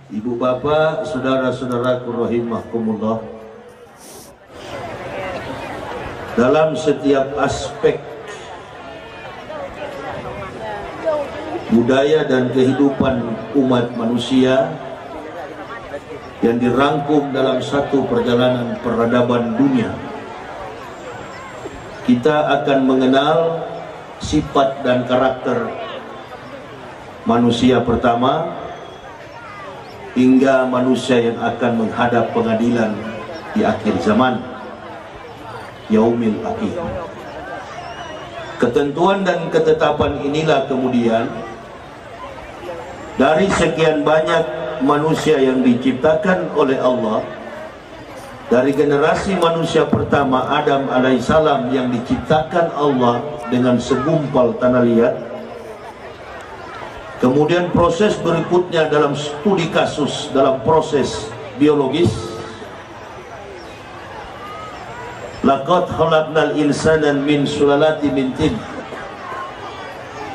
Ibu bapak, saudara-saudaraku rahimakumullah, dalam setiap aspek budaya dan kehidupan umat manusia yang dirangkum dalam satu perjalanan peradaban dunia, kita akan mengenal sifat dan karakter manusia pertama hingga manusia yang akan menghadap pengadilan di akhir zaman, yaumil akhir. Ketentuan dan ketetapan inilah kemudian dari sekian banyak manusia yang diciptakan oleh Allah, dari generasi manusia pertama Adam alaihissalam yang diciptakan Allah dengan segumpal tanah liat. Kemudian proses berikutnya dalam studi kasus, dalam proses biologis, laqad khalaqnal insana min sulalatin min tin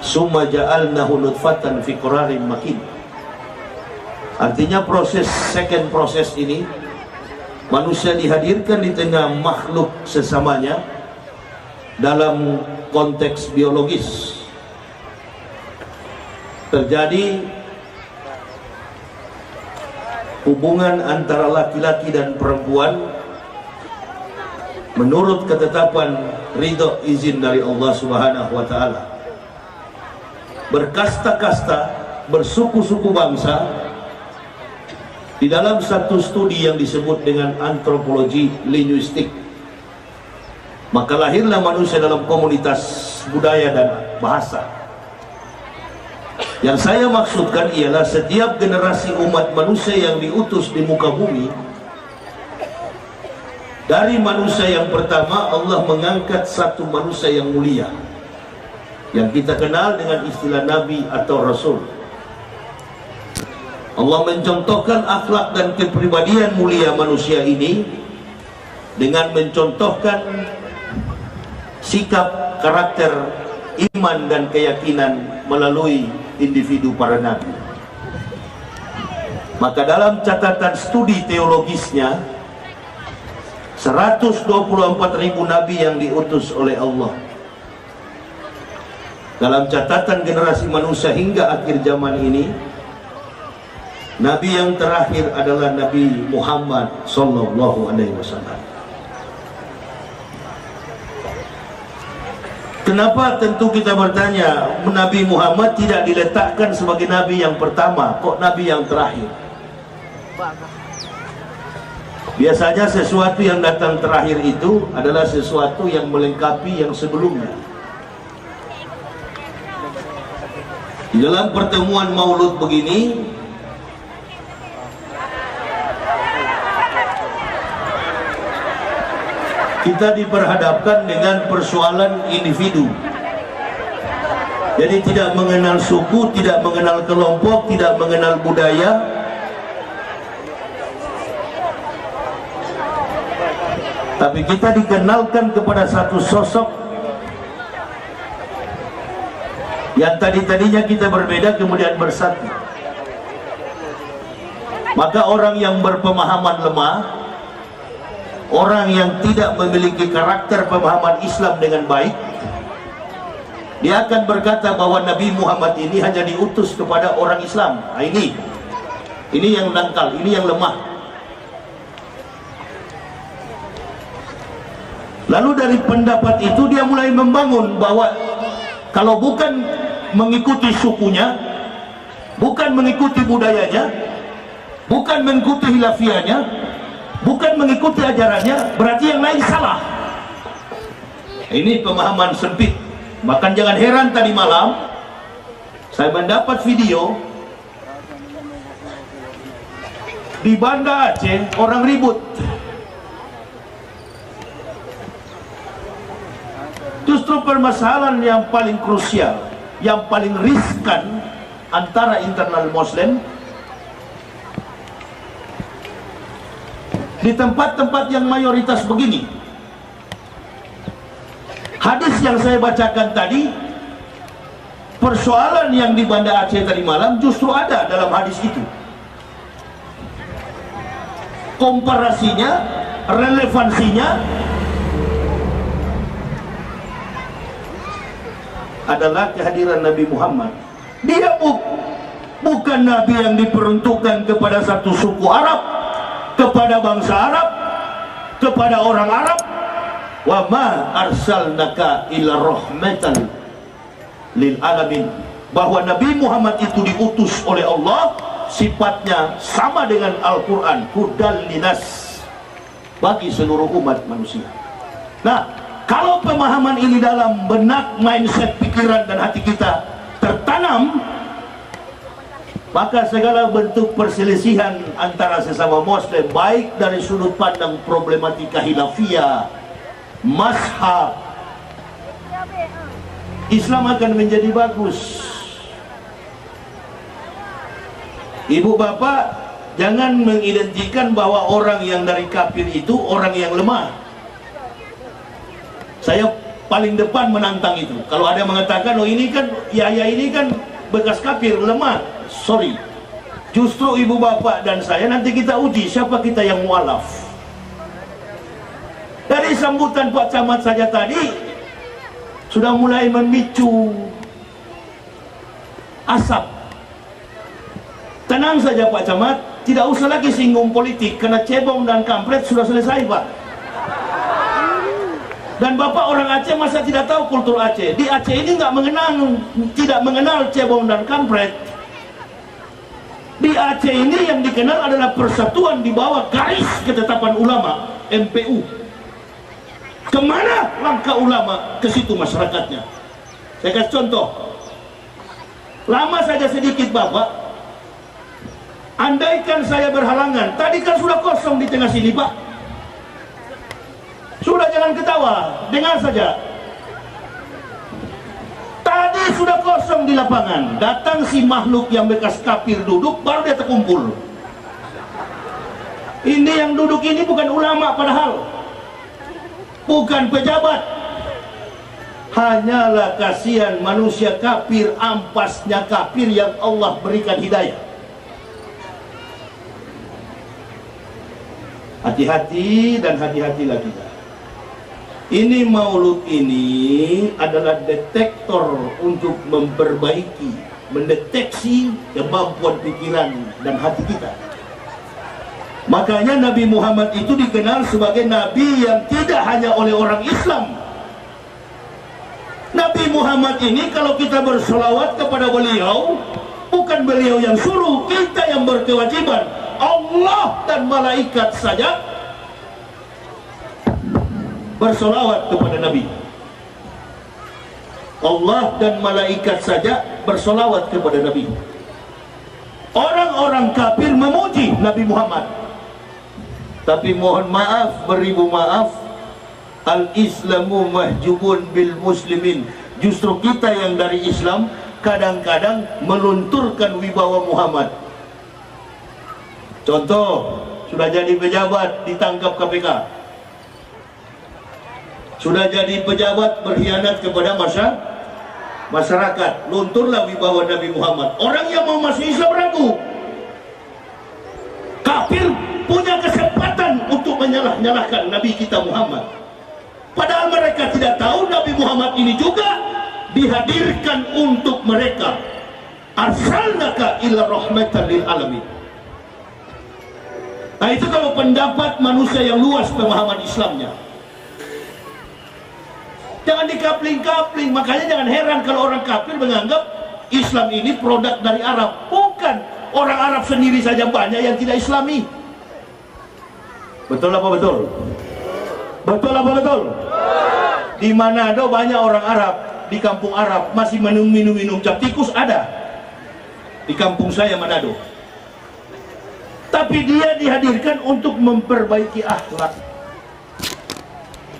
summa ja'alnahu nutfatan fi qararin makin. Artinya second proses ini, manusia dihadirkan di tengah makhluk sesamanya dalam konteks biologis. Terjadi hubungan antara laki-laki dan perempuan menurut ketetapan ridho izin dari Allah Subhanahu wa taala. Berkasta-kasta, bersuku-suku bangsa di dalam satu studi yang disebut dengan antropologi linguistik. Maka lahirlah manusia dalam komunitas budaya dan bahasa. Yang saya maksudkan ialah setiap generasi umat manusia yang diutus di muka bumi, dari manusia yang pertama Allah mengangkat satu manusia yang mulia, yang kita kenal dengan istilah Nabi atau Rasul. Allah mencontohkan akhlak dan kepribadian mulia manusia ini dengan mencontohkan sikap, karakter, iman dan keyakinan melalui individu para nabi. Maka dalam catatan studi teologisnya, 124.000 nabi yang diutus oleh Allah. Dalam catatan generasi manusia hingga akhir zaman ini, nabi yang terakhir adalah Nabi Muhammad sallallahu alaihi wasallam. Kenapa tentu kita bertanya, Nabi Muhammad tidak diletakkan sebagai nabi yang pertama, kok nabi yang terakhir? Biasanya sesuatu yang datang terakhir itu adalah sesuatu yang melengkapi yang sebelumnya. Di dalam pertemuan Maulud begini, kita diperhadapkan dengan persoalan individu. Jadi tidak mengenal suku, tidak mengenal kelompok, tidak mengenal budaya, tapi kita dikenalkan kepada satu sosok yang tadinya kita berbeda kemudian bersatu. Maka orang yang berpemahaman lemah, orang yang tidak memiliki karakter pemahaman Islam dengan baik, dia akan berkata bahwa Nabi Muhammad ini hanya diutus kepada orang Islam. Nah, ini yang dangkal, ini yang lemah. Lalu dari pendapat itu dia mulai membangun bahwa kalau bukan mengikuti sukunya, bukan mengikuti budayanya, bukan mengikuti hilafiahnya, bukan mengikuti ajarannya, berarti yang lain salah. Ini pemahaman sempit. Bahkan jangan heran tadi malam saya mendapat video di Banda Aceh, orang ribut. Justru permasalahan yang paling krusial, yang paling riskan antara internal Muslim di tempat-tempat yang mayoritas begini. Hadis yang saya bacakan tadi, persoalan yang di Banda Aceh tadi malam justru ada dalam hadis itu. komparasinya, relevansinya adalah kehadiran Nabi Muhammad. Dia bukan Nabi yang diperuntukkan kepada satu suku Arab, kepada bangsa Arab, kepada orang Arab. Wa ma arsalnaka illa rahmatan lil alamin. Bahwa Nabi Muhammad itu diutus oleh Allah, sifatnya sama dengan Al-Quran, hudal linas, bagi seluruh umat manusia. Nah, kalau pemahaman ini dalam benak, mindset, pikiran dan hati kita tertanam, maka segala bentuk perselisihan antara sesama Muslim, baik dari sudut pandang problematika khilafiyah, mazhab, Islam akan menjadi bagus. Ibu bapak, jangan mengidentikan bahwa orang yang dari kafir itu orang yang lemah. Saya paling depan menantang itu. Kalau ada yang mengatakan, oh ini kan Yahya ini kan bekas kafir, lemah. Sorry, justru ibu bapak dan saya nanti kita uji siapa kita yang mualaf. Dari sambutan Pak Camat saja tadi sudah mulai memicu asap. Tenang saja Pak Camat, tidak usah lagi singgung politik, karena cebong dan kampret sudah selesai Pak. Dan Bapak orang Aceh masa tidak tahu kultur Aceh? Di Aceh ini tidak mengenal cebong dan kampret. Di Aceh ini yang dikenal adalah persatuan di bawah garis ketetapan ulama, MPU. Kemana langkah ulama, ke situ masyarakatnya. Saya kasih contoh. Lama saja sedikit Bapak, andaikan saya berhalangan, tadi kan sudah kosong di tengah sini Pak. Sudah, jangan ketawa, dengar saja. Tadi sudah kosong di lapangan, datang si makhluk yang bekas kafir duduk, baru dia terkumpul. Ini yang duduk ini bukan ulama padahal, bukan pejabat. Hanyalah kasihan manusia kafir, ampasnya kafir yang Allah berikan hidayah. Hati-hati dan hati-hatilah kita. Ini maulud ini adalah detektor untuk memperbaiki, mendeteksi kemampuan pikiran dan hati kita. Makanya Nabi Muhammad itu dikenal sebagai Nabi yang tidak hanya oleh orang Islam. Nabi Muhammad ini kalau kita bersolawat kepada beliau, bukan beliau yang suruh, kita yang berkewajiban. Allah dan malaikat saja bersolawat kepada Nabi. Allah dan malaikat saja bersolawat kepada Nabi. Orang-orang kafir memuji Nabi Muhammad. Tapi mohon maaf, beribu maaf, al-islamu mahjubun bil muslimin. Justru kita yang dari Islam kadang-kadang melunturkan wibawa Muhammad. Contoh, sudah jadi pejabat ditangkap KPK. Sudah jadi pejabat berkhianat kepada masyarakat, lunturlah wibawa Nabi Muhammad. Orang yang mau masuk Islam ragu. Kafir punya kesempatan untuk menyalah-nyalahkan Nabi kita Muhammad. Padahal mereka tidak tahu Nabi Muhammad ini juga dihadirkan untuk mereka. Arsalnaka illa rahmatan lil alamin. Nah itu kalau pendapat manusia yang luas pemahaman Islamnya. Jangan dikapling-kapling. Makanya jangan heran kalau orang kafir menganggap Islam ini produk dari Arab. Bukan. Orang Arab sendiri saja banyak yang tidak Islami. Betul apa betul? Betul apa betul? Di Manado banyak orang Arab, di kampung Arab masih minum cap tikus ada. Di kampung saya Manado. Tapi dia dihadirkan untuk memperbaiki akhlak,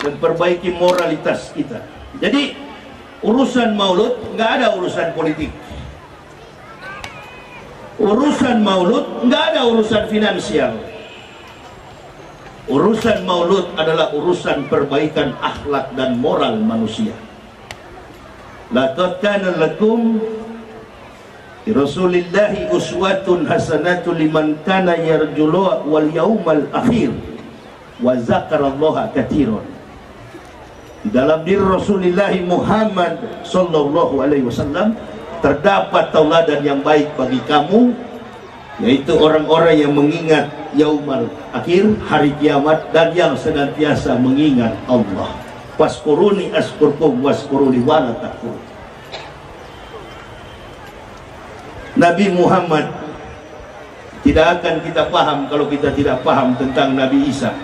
memperbaiki moralitas kita. Jadi urusan maulud nggak ada urusan politik. Urusan maulud nggak ada urusan finansial. Urusan maulud adalah urusan perbaikan akhlak dan moral manusia. Laqad kana lakum Rasulillahi uswatun hasanatun liman kana yarjullah wal yaumal akhir wa zakarallaha katsiran. Di dalam diri Rasulullah Muhammad sallallahu alaihi wasallam terdapat tauladan yang baik bagi kamu, yaitu orang-orang yang mengingat yaumal akhir, hari kiamat, dan yang senantiasa mengingat Allah. Waskuruni askurkum waskuruni wala takfur. Nabi Muhammad tidak akan kita paham kalau kita tidak paham tentang Nabi Isa.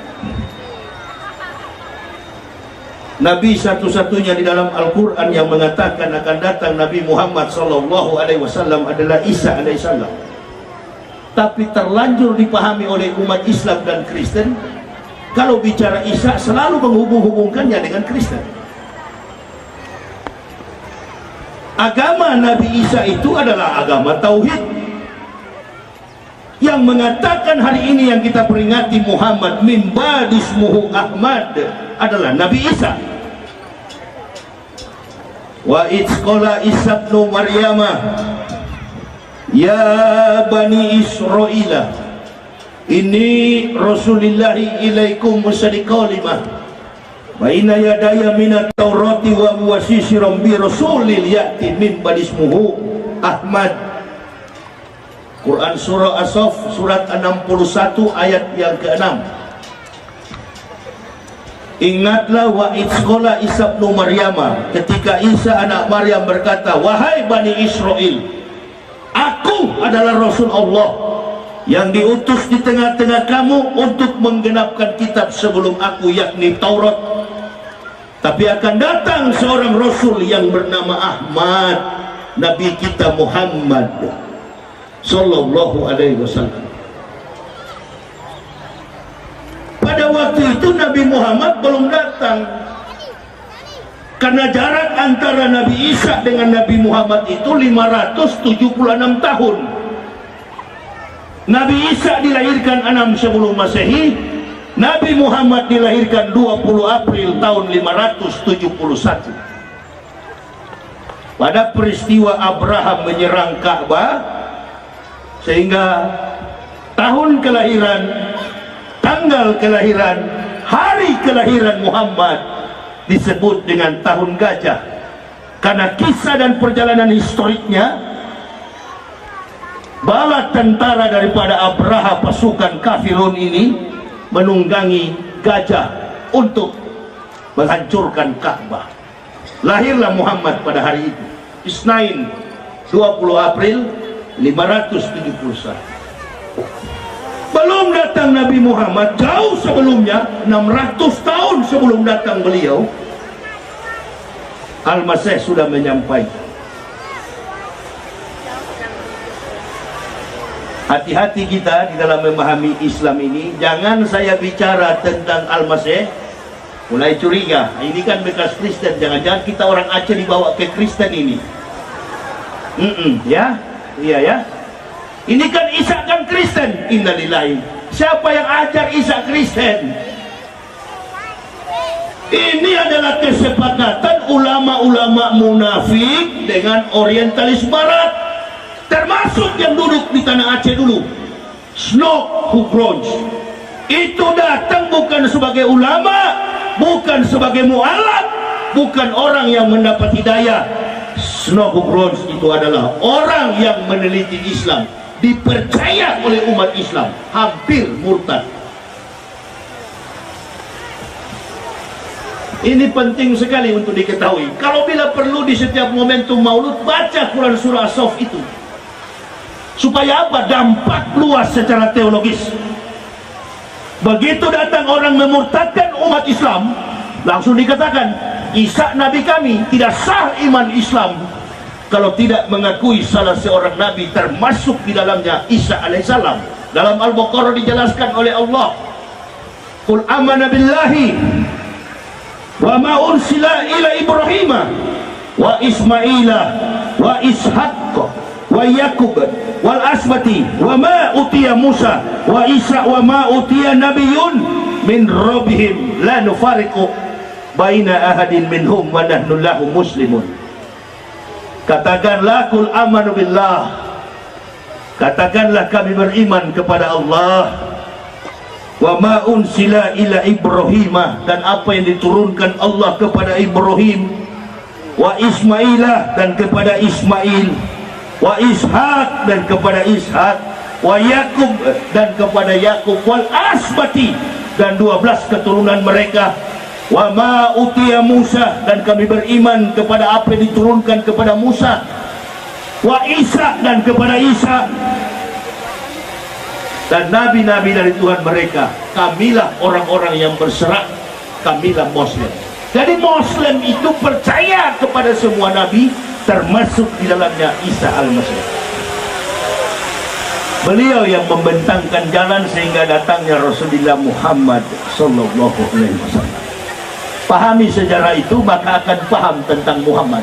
Nabi satu-satunya di dalam Al-Quran yang mengatakan akan datang Nabi Muhammad sallallahu alaihi wasallam adalah Isa alaihissalam. Tapi terlanjur dipahami oleh umat Islam dan Kristen, kalau bicara Isa selalu menghubung-hubungkannya dengan Kristen. Agama Nabi Isa itu adalah agama Tauhid, yang mengatakan hari ini yang kita peringati Muhammad min ba'dismuhu Ahmad adalah Nabi Isa. Wa itzqala Isa ibnu Maryama ya bani Israila ini Rasulillahi ilaikum musaddiqan lima baina yadaya minat taurati wa muwassisiran bi rasulil ya'ti min ba'dismuhu Ahmad. Quran surah As-Saff surat 61 ayat yang ke-6. Ingatlah wa itzqala Isa ibnu Maryama, ketika Isa anak Maryam berkata, wahai Bani Israel, aku adalah Rasul Allah yang diutus di tengah-tengah kamu untuk menggenapkan kitab sebelum aku, yakni Taurat. Tapi akan datang seorang Rasul yang bernama Ahmad, Nabi kita Muhammad sallallahu alaihi wasallam. Pada waktu itu Nabi Muhammad belum datang, karena jarak antara Nabi Isa dengan Nabi Muhammad itu 576 tahun. Nabi Isa dilahirkan 6 sebelum Masehi, Nabi Muhammad dilahirkan 20 April tahun 571. Pada peristiwa Abraham menyerang Ka'bah, sehingga tahun kelahiran, tanggal kelahiran, hari kelahiran Muhammad disebut dengan tahun gajah, karena kisah dan perjalanan historiknya bala tentara daripada Abraha, pasukan kafirun ini menunggangi gajah untuk menghancurkan Ka'bah. Lahirlah Muhammad pada hari itu, Isnain 20 April 571. Belum datang Nabi Muhammad, jauh sebelumnya, 600 tahun sebelum datang beliau, Al-Masih sudah menyampaikan. Hati-hati kita di dalam memahami Islam ini. Jangan saya bicara tentang Al-Masih mulai curiga, ini kan bekas Kristen, jangan-jangan kita orang Aceh dibawa ke Kristen ini. Ya, iya ya. Ini kan Isa kan Kristen. Innalillahi. Siapa yang ajar Isa Kristen? Ini adalah kesepakatan ulama-ulama munafik dengan orientalis barat, termasuk yang duduk di tanah Aceh dulu, Snow Hugrons. Itu datang bukan sebagai ulama, bukan sebagai mu'alaf, bukan orang yang mendapat hidayah. Snow Hugrons itu adalah orang yang meneliti Islam, dipercaya oleh umat Islam, hampir murtad. Ini penting sekali untuk diketahui. Kalau bila perlu di setiap momentum maulud, baca Quran surah As-Saff itu. Supaya apa? Dampak luas secara teologis. Begitu datang orang memurtadkan umat Islam, langsung dikatakan, Isa Nabi kami, tidak sah iman Islam kalau tidak mengakui salah seorang Nabi, termasuk di dalamnya Isa alaihissalam. Dalam Al-Baqarah dijelaskan oleh Allah, Qul amana billahi wa ma ursila ila Ibrahim wa Ismaila wa Ishaq wa Yakub wal asbati wa ma utiya Musa wa Isa wa ma utiya nabiyyun min rabbihim la nufariqu baina ahadin minhum wa nahnu lahu muslimun. Katakanlah, kul amanu billah Katakanlah kami beriman kepada Allah, wa ma unsila ila Ibrahimah, dan apa yang diturunkan Allah kepada Ibrahim, wa Ismailah, dan kepada Ismail, wa Ishak, dan kepada Ishak, wa Yakub, dan kepada Yakub, wal asbati, dan 12 keturunan mereka, wa ma utiya Musa, dan kami beriman kepada apa yang diturunkan kepada Musa, wa Isa, dan kepada Isa, dan nabi-nabi dari Tuhan mereka. Kamilah orang-orang yang berserak, kamilah Muslim. Jadi Muslim itu percaya kepada semua nabi, termasuk di dalamnya Isa al-Masih. Beliau yang membentangkan jalan sehingga datangnya Rasulullah Muhammad sallallahu alaihi wasallam. Pahami sejarah itu, maka akan paham tentang Muhammad.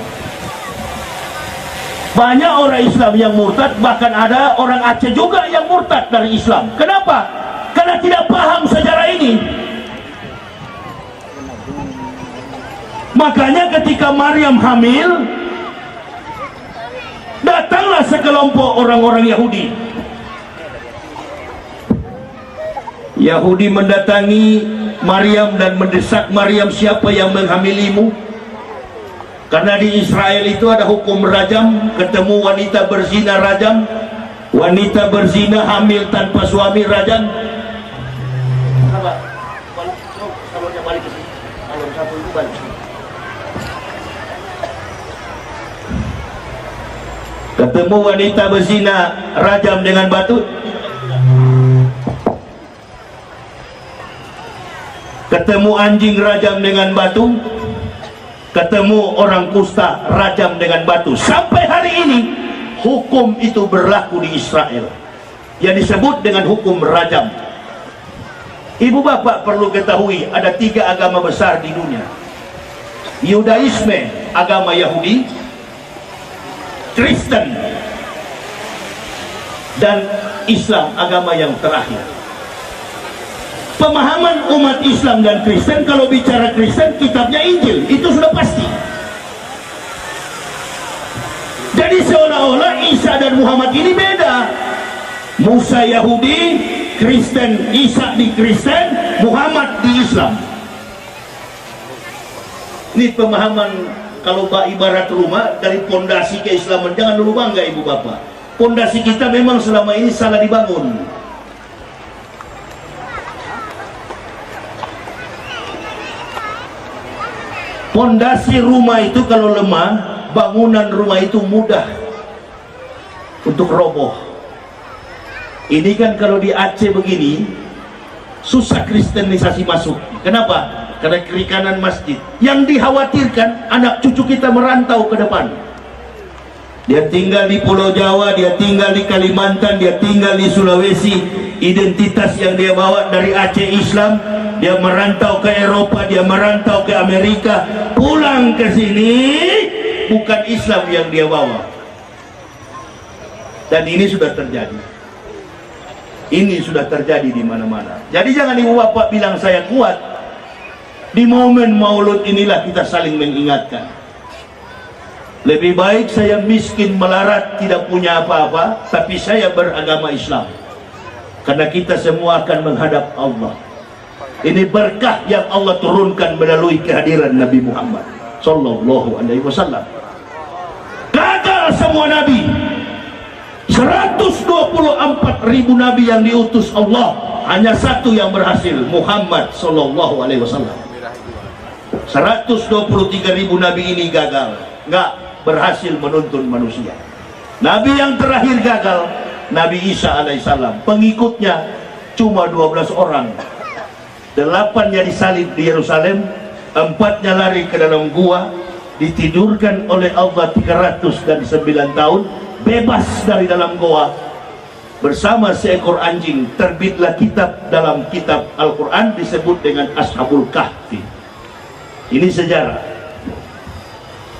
Banyak orang Islam yang murtad, bahkan ada orang Aceh juga yang murtad dari Islam. Kenapa? Karena tidak paham sejarah ini. Makanya ketika Maryam hamil, datanglah sekelompok orang-orang Yahudi. Yahudi mendatangi Maryam dan mendesak Maryam, siapa yang menghamilimu? Karena di Israel itu ada hukum rajam, ketemu wanita berzina rajam, wanita berzina hamil tanpa suami rajam. Ketemu wanita berzina rajam dengan batu. Ketemu anjing rajam dengan batu. Ketemu orang kusta rajam dengan batu. Sampai hari ini hukum itu berlaku di Israel, yang disebut dengan hukum rajam. Ibu bapak perlu ketahui, ada 3 agama besar di dunia: Yudaisme, agama Yahudi, Kristen, dan Islam, agama yang terakhir. Pemahaman umat Islam dan Kristen, kalau bicara Kristen, kitabnya Injil, itu sudah pasti. Jadi seolah-olah Isa dan Muhammad ini beda. Musa Yahudi, Kristen, Isa di Kristen, Muhammad di Islam. Ini pemahaman. Kalau ibarat rumah, dari pondasi keislaman, jangan dulu bangga ibu bapak. Pondasi kita memang selama ini salah dibangun. Pondasi rumah itu kalau lemah, bangunan rumah itu mudah untuk roboh. Ini kan kalau di Aceh begini, susah kristenisasi masuk. Kenapa? Karena kiri kanan masjid. Yang dikhawatirkan anak cucu kita merantau ke depan. Dia tinggal di Pulau Jawa, dia tinggal di Kalimantan, dia tinggal di Sulawesi. Identitas yang dia bawa dari Aceh Islam, dia merantau ke Eropa, dia merantau ke Amerika, pulang ke sini bukan Islam yang dia bawa. Dan ini sudah terjadi. Ini sudah terjadi di mana-mana. Jadi jangan ibu bapak bilang saya kuat. Di momen Maulud inilah kita saling mengingatkan. Lebih baik saya miskin melarat, tidak punya apa-apa, tapi saya beragama Islam. Karena kita semua akan menghadap Allah. Ini berkah yang Allah turunkan melalui kehadiran Nabi Muhammad sallallahu alaihi wasallam. Gagal semua nabi. 124.000 nabi yang diutus Allah, hanya satu yang berhasil, Muhammad sallallahu alaihi wasallam. 123.000 nabi ini gagal, nggak berhasil menuntun manusia. Nabi yang terakhir gagal, Nabi Isa alaihissalam. Pengikutnya cuma 12 orang. 8-nya disalib di Yerusalem, 4-nya lari ke dalam gua, ditidurkan oleh Allah 309 tahun, bebas dari dalam gua bersama seekor anjing. Terbitlah kitab dalam kitab Al-Quran disebut dengan Ashabul Kahfi. Ini sejarah.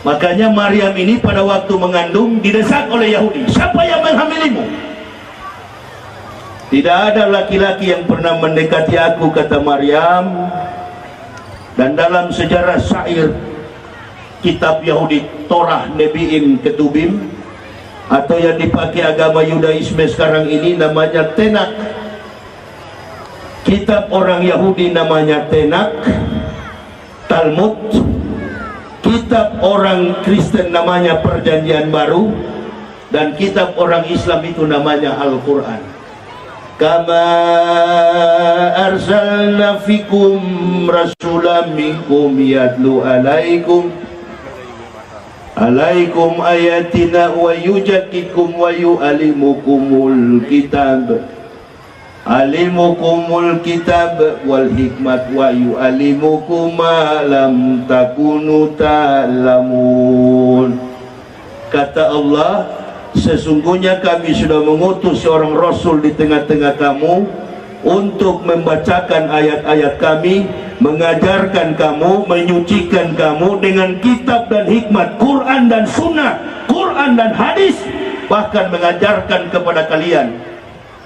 Makanya Maryam ini pada waktu mengandung didesak oleh Yahudi, siapa yang menghamilimu? Tidak ada laki-laki yang pernah mendekati aku, kata Maryam. Dan dalam sejarah syair kitab Yahudi Torah Nebi'im Ketubim, atau yang dipakai agama Yudaisme sekarang ini namanya Tenak. Kitab orang Yahudi namanya Tenak, Talmud. Kitab orang Kristen namanya Perjanjian Baru, dan kitab orang Islam itu namanya Al-Quran. Kama arsalna fikum rasulam minkum yatlu alaikum ayatina wa yujadikum wa yu'alimukumul kitab wal hikmat wa yu'alimukum ma lam takunu ta'lamun. Kata Allah, sesungguhnya kami sudah mengutus seorang rasul di tengah-tengah kamu untuk membacakan ayat-ayat kami, mengajarkan kamu, menyucikan kamu dengan kitab dan hikmat, Quran dan sunnah, Quran dan hadis, bahkan mengajarkan kepada kalian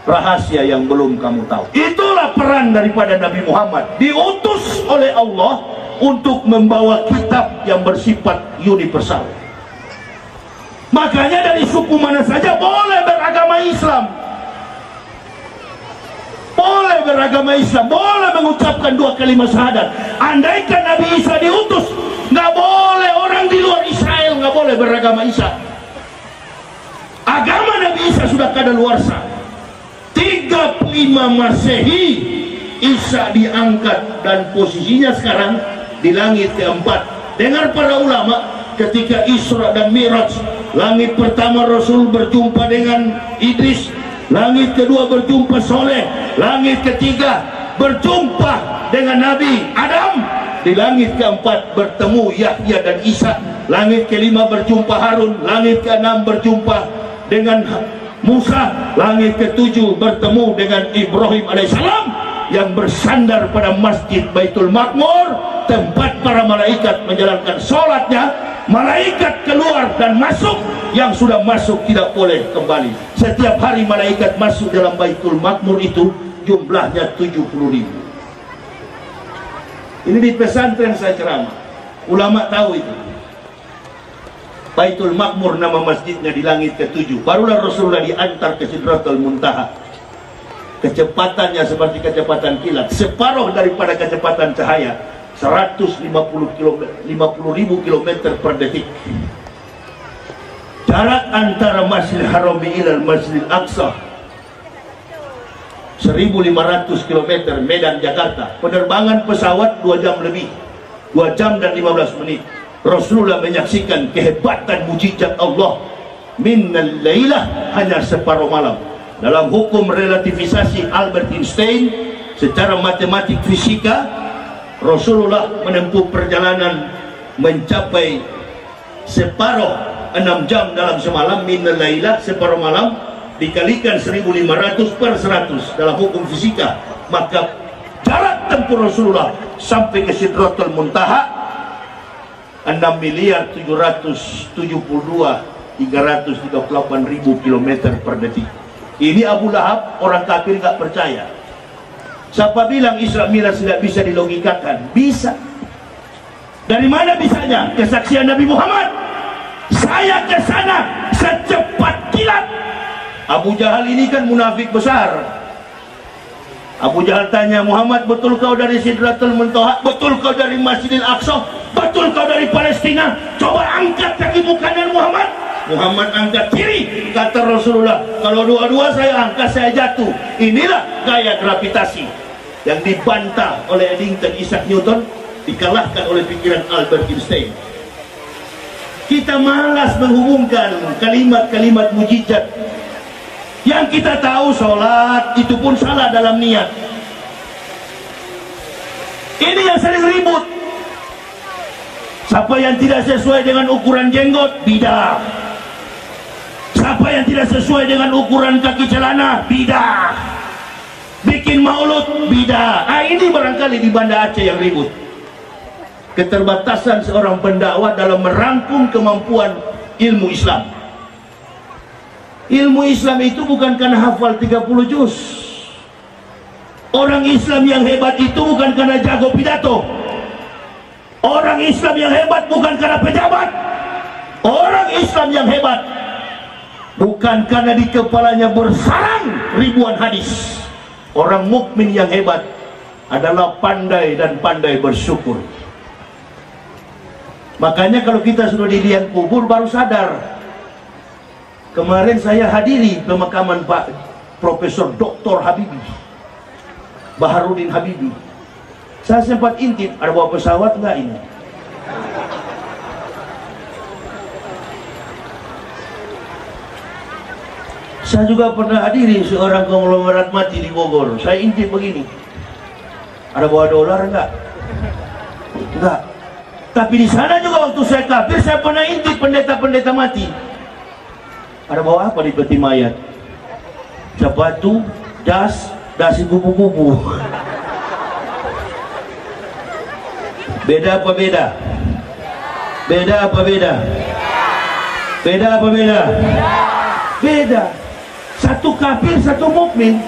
rahasia yang belum kamu tahu. Itulah peran daripada Nabi Muhammad, diutus oleh Allah untuk membawa kitab yang bersifat universal. Makanya dari suku mana saja boleh beragama Islam, boleh beragama Islam, boleh mengucapkan 2 kalimat syahadat. Andaikan Nabi Isa diutus, nggak boleh orang di luar Israel nggak boleh beragama Isa. Agama Nabi Isa sudah kadaluarsa. 35 Masehi Isa diangkat dan posisinya sekarang di langit keempat. Dengar para ulama, ketika Isra dan Mi'raj, langit pertama Rasul berjumpa dengan Idris, langit kedua berjumpa Soleh, langit ketiga berjumpa dengan Nabi Adam, di langit keempat bertemu Yahya dan Isa, langit kelima berjumpa Harun, langit keenam berjumpa dengan Musa, langit ketujuh bertemu dengan Ibrahim alaihissalam yang bersandar pada Masjid Baitul Makmur, tempat para malaikat menjalankan sholatnya. Malaikat keluar dan masuk, yang sudah masuk tidak boleh kembali. Setiap hari malaikat masuk dalam Baitul Makmur itu jumlahnya 70.000. Ini di pesantren saya ceramah, ulama tahu itu. Baitul Makmur nama masjidnya di langit ke-7. Barulah Rasulullah diantar ke Sidratul Muntaha. Kecepatannya seperti kecepatan kilat, separuh daripada kecepatan cahaya, 150.000 km per detik. Jarak antara Masjidil Haram ila Masjidil Aqsa 1.500 km, Medan Jakarta. Penerbangan pesawat 2 jam lebih, 2 jam dan 15 menit. Rasulullah menyaksikan kehebatan mujizat Allah minnal lailah, hanya separuh malam. Dalam hukum relativisasi Albert Einstein, secara matematik fisika, Rasulullah menempuh perjalanan mencapai separuh 6 jam dalam semalam. Minnal lailah, separuh malam, dikalikan 1.500 per 100 dalam hukum fisika, maka jarak tempuh Rasulullah sampai ke Sidratul Muntaha 6.772.338.000 km per detik. Ini Abu Lahab, orang kafir nggak percaya. Siapa bilang Isra Mi'raj tidak bisa dilogikakan? Bisa. Dari mana bisanya? Kesaksian Nabi Muhammad. Saya ke sana secepat kilat. Abu Jahal ini kan munafik besar. Abu Jahal tanya Muhammad, betul kau dari Sidratul Muntaha? Betul kau dari Masjidil Aqsa? Betul kau dari Palestina? Coba angkat kakimu kanan Muhammad. Muhammad angkat kiri. Kata Rasulullah, kalau dua-dua saya angkat saya jatuh. Inilah gaya gravitasi yang dibantah oleh Eddington Isaac Newton, dikalahkan oleh pikiran Albert Einstein. Kita malas menghubungkan kalimat-kalimat mujizat. Yang kita tahu sholat itu pun salah dalam niat. Ini yang sering ribut. Siapa yang tidak sesuai dengan ukuran jenggot, bidah. Siapa yang tidak sesuai dengan ukuran kaki celana, bidah. Bikin maulud, bidah. Ini barangkali di Banda Aceh yang ribut. Keterbatasan seorang pendakwah dalam merangkum kemampuan ilmu Islam. Ilmu Islam itu bukan karena hafal 30 juz. Orang Islam yang hebat itu bukan karena jago pidato. Orang Islam yang hebat bukan karena pejabat. Orang Islam yang hebat bukan karena di kepalanya bersarang ribuan hadis. Orang mukmin yang hebat adalah pandai dan pandai bersyukur. Makanya kalau kita sudah di liang kubur baru sadar. Kemarin saya hadiri pemakaman Pak Profesor Dr. Habibie, Baharudin Habibie. Saya sempat intip, ada bawa pesawat nggak ini? Saya juga pernah hadiri seorang konglomerat mati di Bogor. Saya intip begini, ada bawa dolar nggak? Nggak. Tapi di sana juga waktu saya kafir, saya pernah intip pendeta-pendeta mati. Ada bawa apa di peti mayat? Sepatu, dasi kupu-kupu. Beda apa beda? Beda apa beda? Beda apa beda? Beda. Satu kafir, satu mukmin.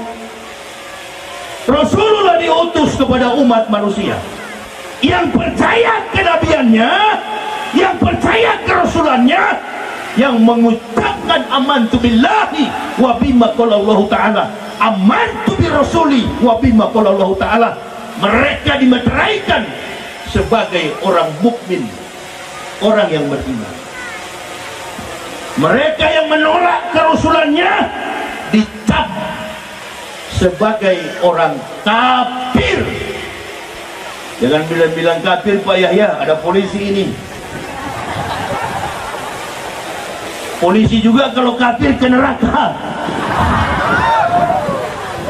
Rasulullah diutus kepada umat manusia yang percaya kenabiannya, yang percaya kerasulannya, yang mengucapkan amantu billahi wa bima qala Allah taala, amantu bi rasuli wa bima qala Allah taala. Mereka dimeteraikan sebagai orang mukmin, orang yang beriman. Mereka yang menolak kerasulannya dicap sebagai orang kafir. Jangan bilang-bilang kafir Pak Yahya, ada polisi ini. Polisi juga kalau kafir ke neraka.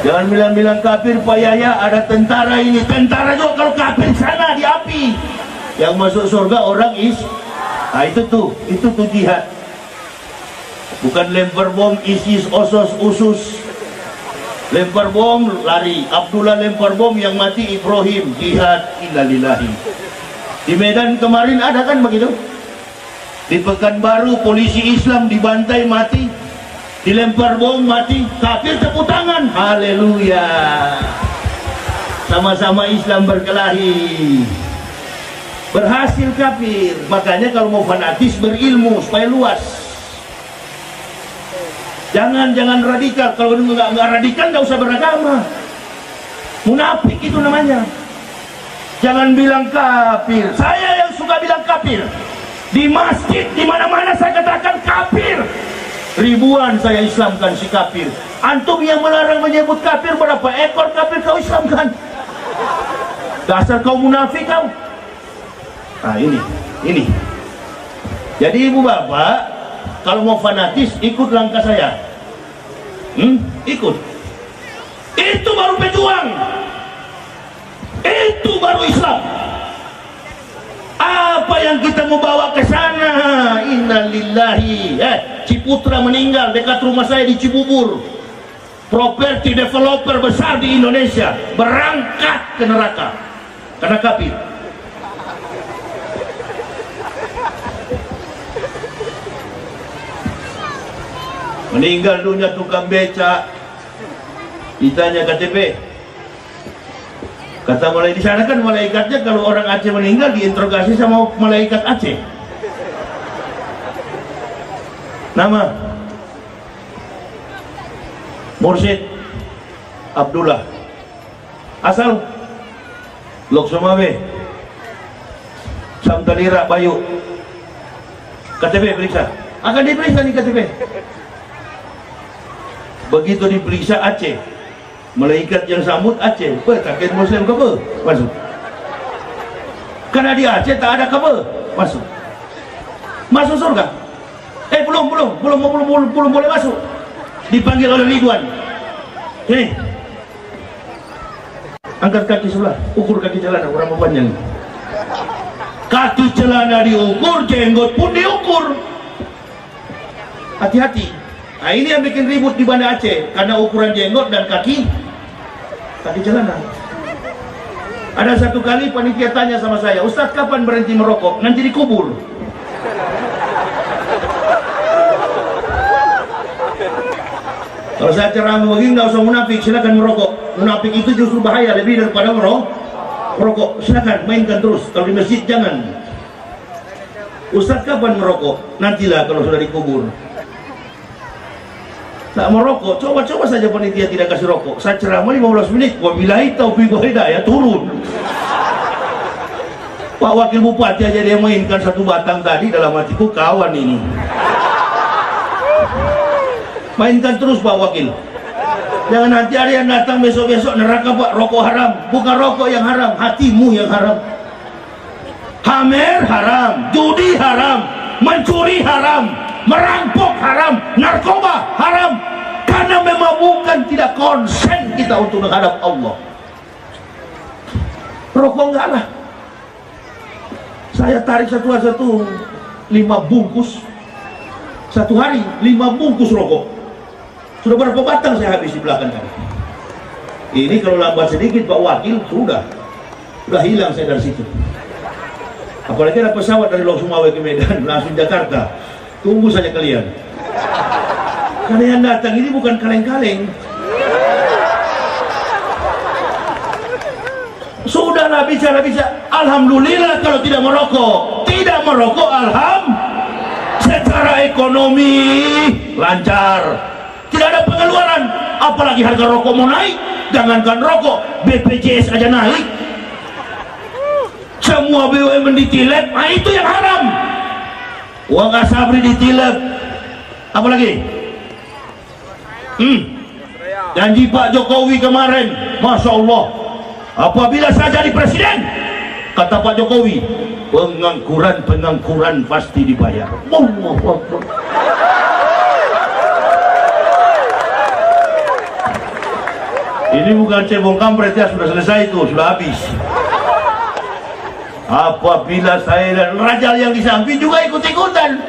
Jangan bilang-bilang kafir Pak Yahya, ada tentara ini. Tentara juga kalau kafir sana di api. Yang masuk surga orang nah itu tuh jihad. Bukan lempar bom ISIS, OSOS, USUS. Lempar bom lari. Abdullah lempar bom, yang mati Ibrahim. Jihad innalillahi. Di Medan kemarin ada kan begitu? Di Pekanbaru polisi Islam dibantai mati, dilempar bom mati, kafir tepuk tangan, haleluya. Sama-sama Islam berkelahi, berhasil kafir. Makanya kalau mau fanatis berilmu supaya luas. Jangan radikal. Kalau nggak radikal nggak usah beragama. Munafik itu namanya. Jangan bilang kafir. Saya yang suka bilang kafir. Di masjid, di mana-mana saya katakan kafir. Ribuan saya Islamkan si kafir. Antum yang melarang menyebut kafir, berapa ekor kafir kau Islamkan? Dasar kau munafik kau. Nah ini. Jadi ibu bapak, kalau mau fanatis ikut langkah saya. Ikut. Itu baru pejuang. Itu baru Islam. Apa yang kita mau bawa ke sana? Innalillahi. Ciputra meninggal dekat rumah saya di Cibubur. Properti developer besar di Indonesia berangkat ke neraka karena kafir. Meninggal dunia tukang beca, ditanya KTP. Kata mulai di sana kan malaikatnya kalau orang Aceh meninggal diinterogasi sama malaikat Aceh. Nama Mursyid Abdullah. Asal Lok Somawe Samtalira Bayu. KTP periksa. Akan diperiksa nih KTP. Begitu diperiksa Aceh, malaikat yang sambut Aceh, takut Muslim ke apa? Masuk. Karena di Aceh tak ada kabar, masuk. Masuk surga. Belum boleh masuk. Dipanggil oleh Ridwan. Angkat kaki sebelah, ukur kaki celana, berapa panjang? Kaki celana diukur, jenggot pun diukur. Hati-hati. Nah ini yang bikin ribut di Banda Aceh karena ukuran jenggot dan kaki celana. Ada satu kali panitia tanya sama saya, Ustadz kapan berhenti merokok? Nanti dikubur. Kalau saya ceramah begini nggak usah munafik, silakan merokok. Munafik itu justru bahaya lebih daripada merokok. Silakan mainkan terus. Kalau di masjid jangan. Ustadz kapan merokok? Nantilah kalau sudah dikubur. Tak merokok, coba-coba saja panitia tidak kasih rokok. Saya ceramah 15 menit, wabillahi taufiq wal hidayah, turun. Pak Wakil Bupati aja dia mainkan satu batang tadi, dalam hatiku kawan ini. Mainkan terus Pak Wakil. Jangan nanti ada yang datang besok-besok neraka Pak, rokok haram. Bukan rokok yang haram, hatimu yang haram. Hamer haram, judi haram, mencuri haram, merampok haram, narkoba haram. Karena memang bukan tidak konsen kita untuk menghadap Allah. Rokok enggak lah. Saya tarik satu 5 bungkus satu hari, 5 bungkus rokok. Sudah berapa batang saya habis di belakang tadi. Ini kalau lambat sedikit Pak Wakil sudah hilang saya dari situ. Apalagi ada pesawat dari Lok Sumawe ke Medan langsung Jakarta. Tunggu saja kalian. Karena yang datang ini bukan kaleng-kaleng. Sudahlah bicara. Alhamdulillah kalau tidak merokok. Tidak merokok, alhamdulillah. Secara ekonomi lancar. Tidak ada pengeluaran. Apalagi harga rokok mau naik. Jangankan rokok, BPJS aja naik. Semua BUMN ditilep, nah itu yang haram. Uang asabri ditilep. Apalagi? Janji Pak Jokowi kemarin, Masya Allah, apabila saya jadi presiden, kata Pak Jokowi, pengangguran pasti dibayar. Ini bukan cebong kampret ya, sudah selesai itu, sudah habis. Apabila saya dan Rajal yang di samping juga ikut-ikutan.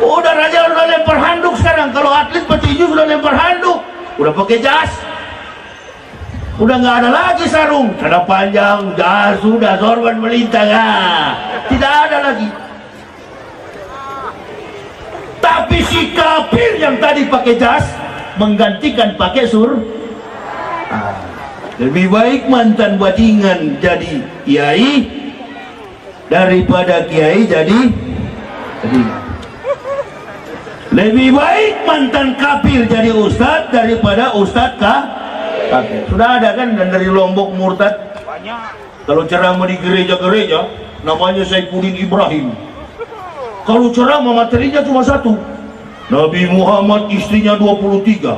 Udah Rajal udah lempar handuk sekarang. Kalau atlet petinju sudah lempar handuk, udah pakai jas, udah nggak ada lagi sarung, ada panjang, jas sudah, sorban melintang, tidak ada lagi. Tapi si kafir yang tadi pakai jas menggantikan pakai lebih baik mantan bajingan jadi kiai daripada kiai jadi lebih baik mantan kafir jadi ustadz daripada ustadz kafir. Sudah ada kan, dan dari Lombok murtad banyak. Kalau ceramah di gereja-gereja namanya Saifuddin Ibrahim. Kalau ceramah materinya cuma satu, Nabi Muhammad istrinya 23,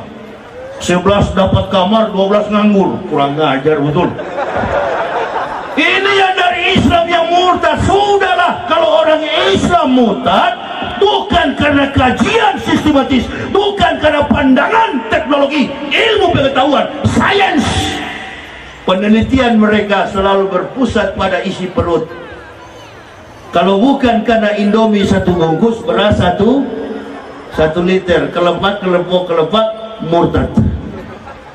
11 dapat kamar, 12 nganggur. Kurang ngajar betul. Ini yang dari Islam yang murtad. Sudahlah, kalau orang Islam murtad bukan karena kajian sistematis, bukan karena pandangan teknologi, ilmu pengetahuan, sains. Penelitian mereka selalu berpusat pada isi perut. Kalau bukan karena Indomie satu bungkus, beras satu liter, kelepak, murtad.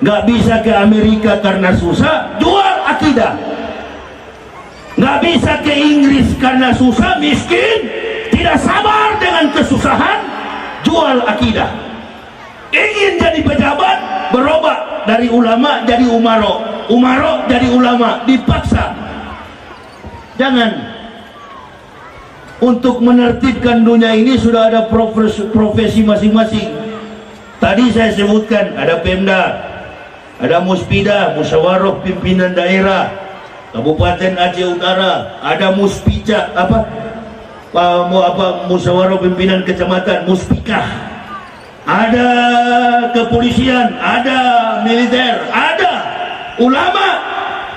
Nggak bisa ke Amerika karena susah, jual akidah. Nggak bisa ke Inggris karena susah, miskin, tidak sabar dengan kesusahan, jual akidah. Ingin jadi pejabat, berubah dari ulama jadi umaro, umaro jadi ulama, dipaksa. Jangan. Untuk menertibkan dunia ini sudah ada profesi masing-masing. Tadi saya sebutkan ada Pemda, ada Muspida, Musyawarah Pimpinan Daerah Kabupaten Aceh Utara, ada Muspica, Musyawarah Pimpinan Kecamatan, Muspikah, ada kepolisian, ada militer, ada ulama.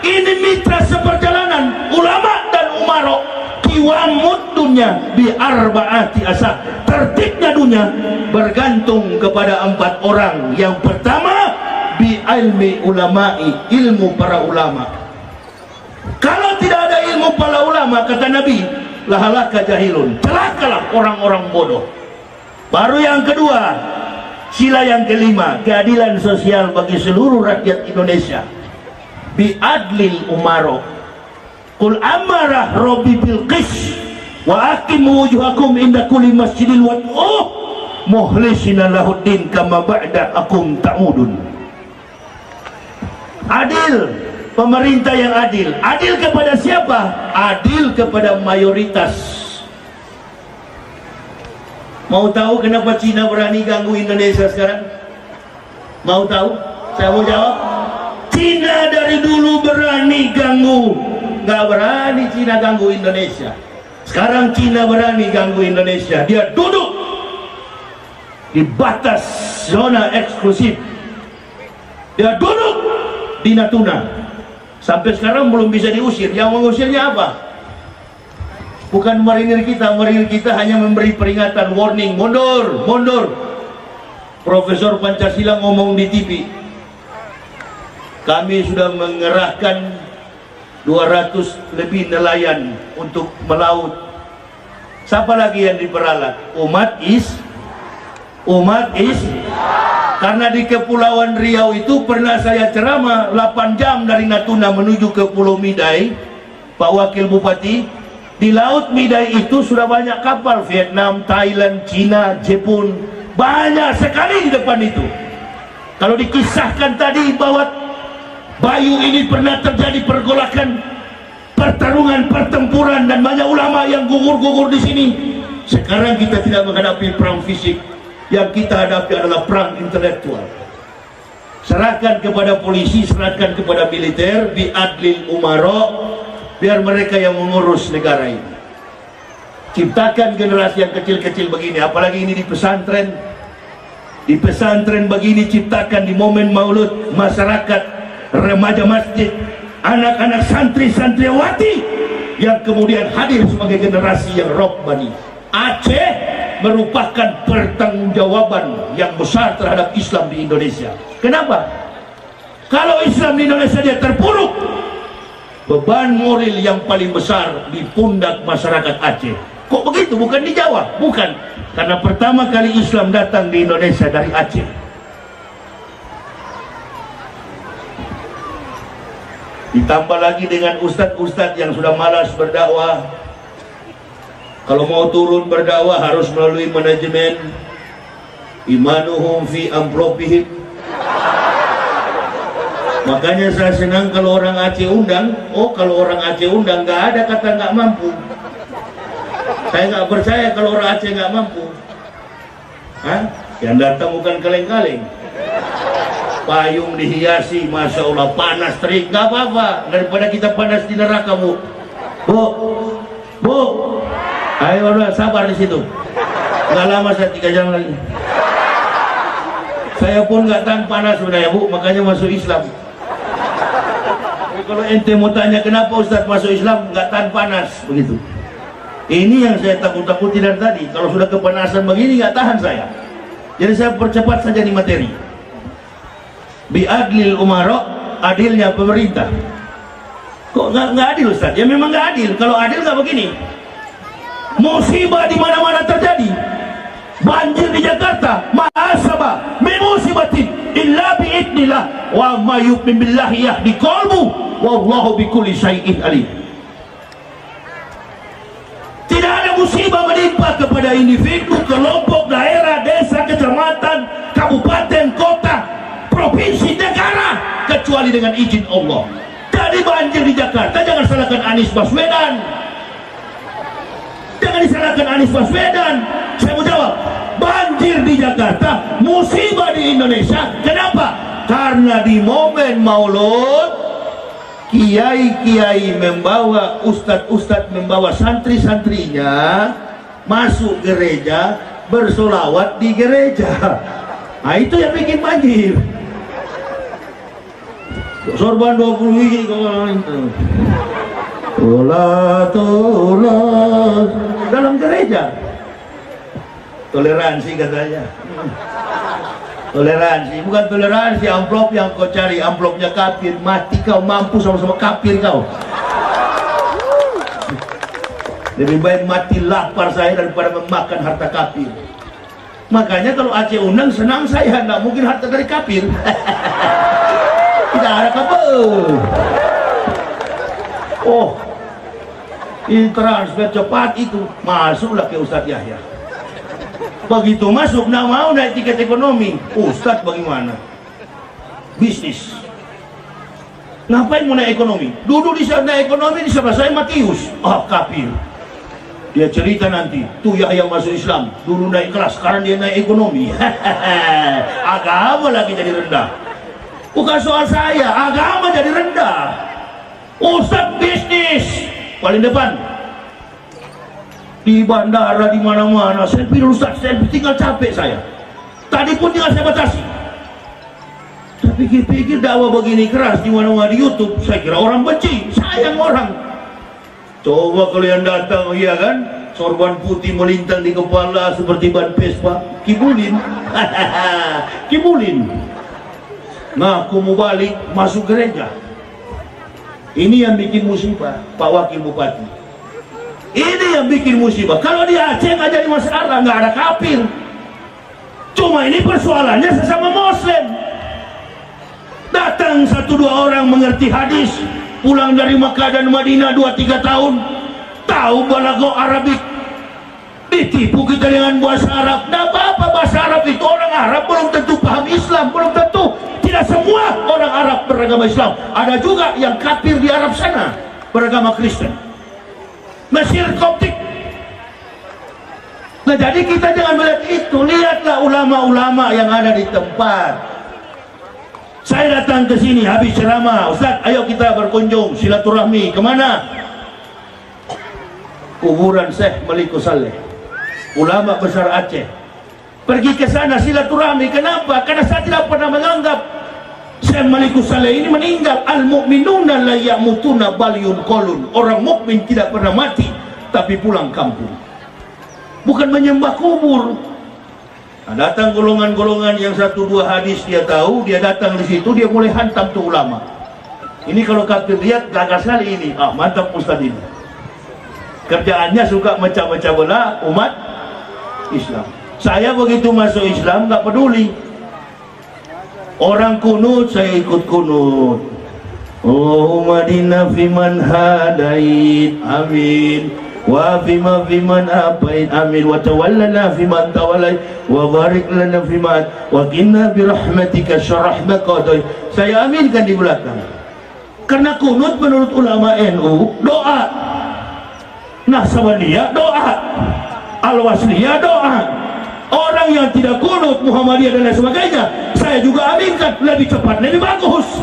Ini mitra seperjalanan ulama dan umaro. Kiwamud dunia bi arbaati asah. Tertibnya dunia bergantung kepada 4 orang. Yang pertama, bi ilmi ulama'i, ilmu para ulama. Kalau tidak ada ilmu para ulama, kata Nabi, lahalaka jahilun, celakalah orang-orang bodoh. Baru yang kedua, sila yang kelima, keadilan sosial bagi seluruh rakyat Indonesia. Bi adlil umaro. Qul amarah Rabbi bil qis wa aqimu wujuhakum inda kulli masjidil wad'uh mukhlisina lahuddin kama ba'da'akum ta'udun. Adil, pemerintah yang adil. Adil kepada siapa? Adil kepada mayoritas. Mau tahu kenapa Cina berani ganggu Indonesia sekarang? Mau tahu? Saya mau jawab. Cina dari dulu berani ganggu. Nggak berani Cina ganggu Indonesia. Sekarang Cina berani ganggu Indonesia. Dia duduk di batas zona eksklusif. Dia duduk di Natuna. Sampai sekarang belum bisa diusir. Yang mengusirnya apa? Bukan marinir kita hanya memberi peringatan, warning, mundur, mundur. Profesor Pancasila ngomong di TV, kami sudah mengerahkan 200 lebih nelayan untuk melaut. Siapa lagi yang diperalat? Umat karena di Kepulauan Riau itu pernah saya ceramah 8 jam dari Natuna menuju ke Pulau Midai, Pak Wakil Bupati. Di Laut Midai itu sudah banyak kapal Vietnam, Thailand, Cina, Jepun, banyak sekali di depan itu. Kalau dikisahkan tadi bahwa Bayu ini pernah terjadi pergolakan, pertarungan, pertempuran, dan banyak ulama yang gugur-gugur di sini. Sekarang kita tidak menghadapi perang fisik, yang kita hadapi adalah perang intelektual. Serahkan kepada polisi, serahkan kepada militer, bi'adlil umaro, biar mereka yang mengurus negara ini. Ciptakan generasi yang kecil-kecil begini, apalagi ini di pesantren. Di pesantren begini ciptakan di momen maulud, masyarakat, remaja masjid, anak-anak santri-santriwati yang kemudian hadir sebagai generasi yang robbani. Aceh merupakan pertanggungjawaban yang besar terhadap Islam di Indonesia. Kenapa? Kalau Islam di Indonesia dia terpuruk, beban moral yang paling besar di pundak masyarakat Aceh. Kok begitu? Bukan di Jawa? Bukan. Karena pertama kali Islam datang di Indonesia dari Aceh. Ditambah lagi dengan ustadz-ustadz yang sudah malas berdakwah. Kalau mau turun berdakwah harus melalui manajemen. Imanuhum fi amplopihim. Makanya saya senang kalau orang Aceh undang. Oh, kalau orang Aceh undang nggak ada kata nggak mampu. Saya nggak percaya kalau orang Aceh nggak mampu. Hah? Yang datang bukan kaleng-kaleng. Payung dihiasi, masya Allah, panas terik, nggak apa-apa daripada kita panas di neraka, Bu. Bu, ayo udah sabar di situ. Nggak lama, saya 3 jam lagi. Saya pun nggak tahan panas sebenarnya, Bu, makanya masuk Islam. Kalau ente mau tanya kenapa Ustadz masuk Islam nggak tahan panas begitu. Ini yang saya takut-takuti dari tadi. Kalau sudah kepanasan begini nggak tahan saya. Jadi saya percepat saja di materi. Bi'adlil umaro, adilnya pemerintah. Kok nggak adil Ustadz? Ya memang nggak adil. Kalau adil nggak begini. Musibah di mana-mana terjadi. Banjir di Jakarta, ma'asaba min musibatin illa bi'idnillah wa ma yu'min billahi yahdi qalbu wallahu bikulli syai'in alim. Tidak ada musibah menimpa kepada individu, kelompok, daerah, desa, kecamatan, kabupaten, kota, provinsi, negara kecuali dengan izin Allah. Jadi banjir di Jakarta jangan salahkan Anies Baswedan. Jangan disalahkan Anies Baswedan. Saya mau jawab, banjir di Jakarta, musibah di Indonesia. Kenapa? Karena di momen maulud, kiai-kiai membawa, ustadz-ustadz membawa santri-santrinya masuk gereja, bersolawat di gereja. Nah itu yang bikin banjir. Sorban 20 biji Tolat dalam gereja. Toleransi katanya. Toleransi, bukan toleransi amplop yang kau cari, amplopnya kafir. Mati kau, mampu sama-sama kafir kau. Lebih baik mati lapar saya daripada memakan harta kafir. Makanya kalau Aceh undang senang saya, nggak mungkin harta dari kafir. Tidak ada kabel. Oh, ini transfer cepat itu, masuklah ke Ustadz Yahya. Begitu masuk, nggak mau naik tiket ekonomi. Ustadz bagaimana? Bisnis. Ngapain mau naik ekonomi? Duduk di sana ekonomi di sebelah saya Matius. Oh, kafir. Dia cerita nanti, tuh Yahya masuk Islam, dulu naik kelas, sekarang dia naik ekonomi. Agama lagi jadi rendah. Bukan soal saya, agama jadi rendah. Ustaz bisnis paling depan. Di bandara, di mana-mana, selfie dulu Ustaz, selfie, tinggal capek saya. Tadi pun tinggal saya batasi. Saya pikir-pikir dakwah begini keras di mana-mana di YouTube, saya kira orang benci, sayang orang. Coba kalian datang, iya kan? Sorban putih melintang di kepala seperti ban Vespa, kibulin. Kibulin. Ngaku mau balik, masuk gereja. Ini yang bikin musibah, Pak Wakil Bupati. Ini yang bikin musibah. Kalau di Aceh nggak jadi masalah, nggak ada kafir. Cuma ini persoalannya sesama Muslim. Datang 1-2 orang mengerti hadis, pulang dari Makkah dan Madinah 2-3 tahun, tahu balago Arabik, ditipu kita dengan bahasa Arab. Tidak apa-apa, bahasa Arab itu orang Arab belum tentu paham Islam, belum tentu. Tidak semua orang Arab beragama Islam. Ada juga yang kafir di Arab sana beragama Kristen, Mesir, Koptik. Nah, jadi kita jangan melihat itu. Lihatlah ulama-ulama yang ada di tempat. Saya datang ke sini habis ceramah, Ustaz, ayo kita berkunjung silaturahmi. Kemana? Kuburan Syekh Malikus Saleh, ulama besar Aceh. Pergi ke sana silaturahmi. Kenapa? Karena saya tidak pernah menganggap Syekh Malikus Saleh ini meninggal. Al-mu'minuna la ya'mutuna bal yunqalun. Orang mukmin tidak pernah mati tapi pulang kampung. Bukan menyembah kubur. Nah, datang golongan-golongan yang 1-2 hadis dia tahu, dia datang di situ, dia mulai hantam tuh ulama. Ini kalau kafir lihat gagal sekali ini. Ah, mantap Ustaz ini. Kerjaannya suka mecah-mecah belah umat Islam. Saya begitu masuk Islam nggak peduli. Orang kunut saya ikut kunut. Allahumma dina fiman hadait. Amin. Wa fima fiman apain, amin. Wa tawallana fiman tawallait, wa barik lana fiman, wa qina birahmatika syarah maqadai. Saya aminkan di belakang. Karena kunut menurut ulama NU doa, Nahsabaniyah doa, Al-Wasliyah doa. Orang yang tidak kunut, Muhammadiyah dan lain sebagainya, saya juga aminkan. Lebih cepat, lebih bagus.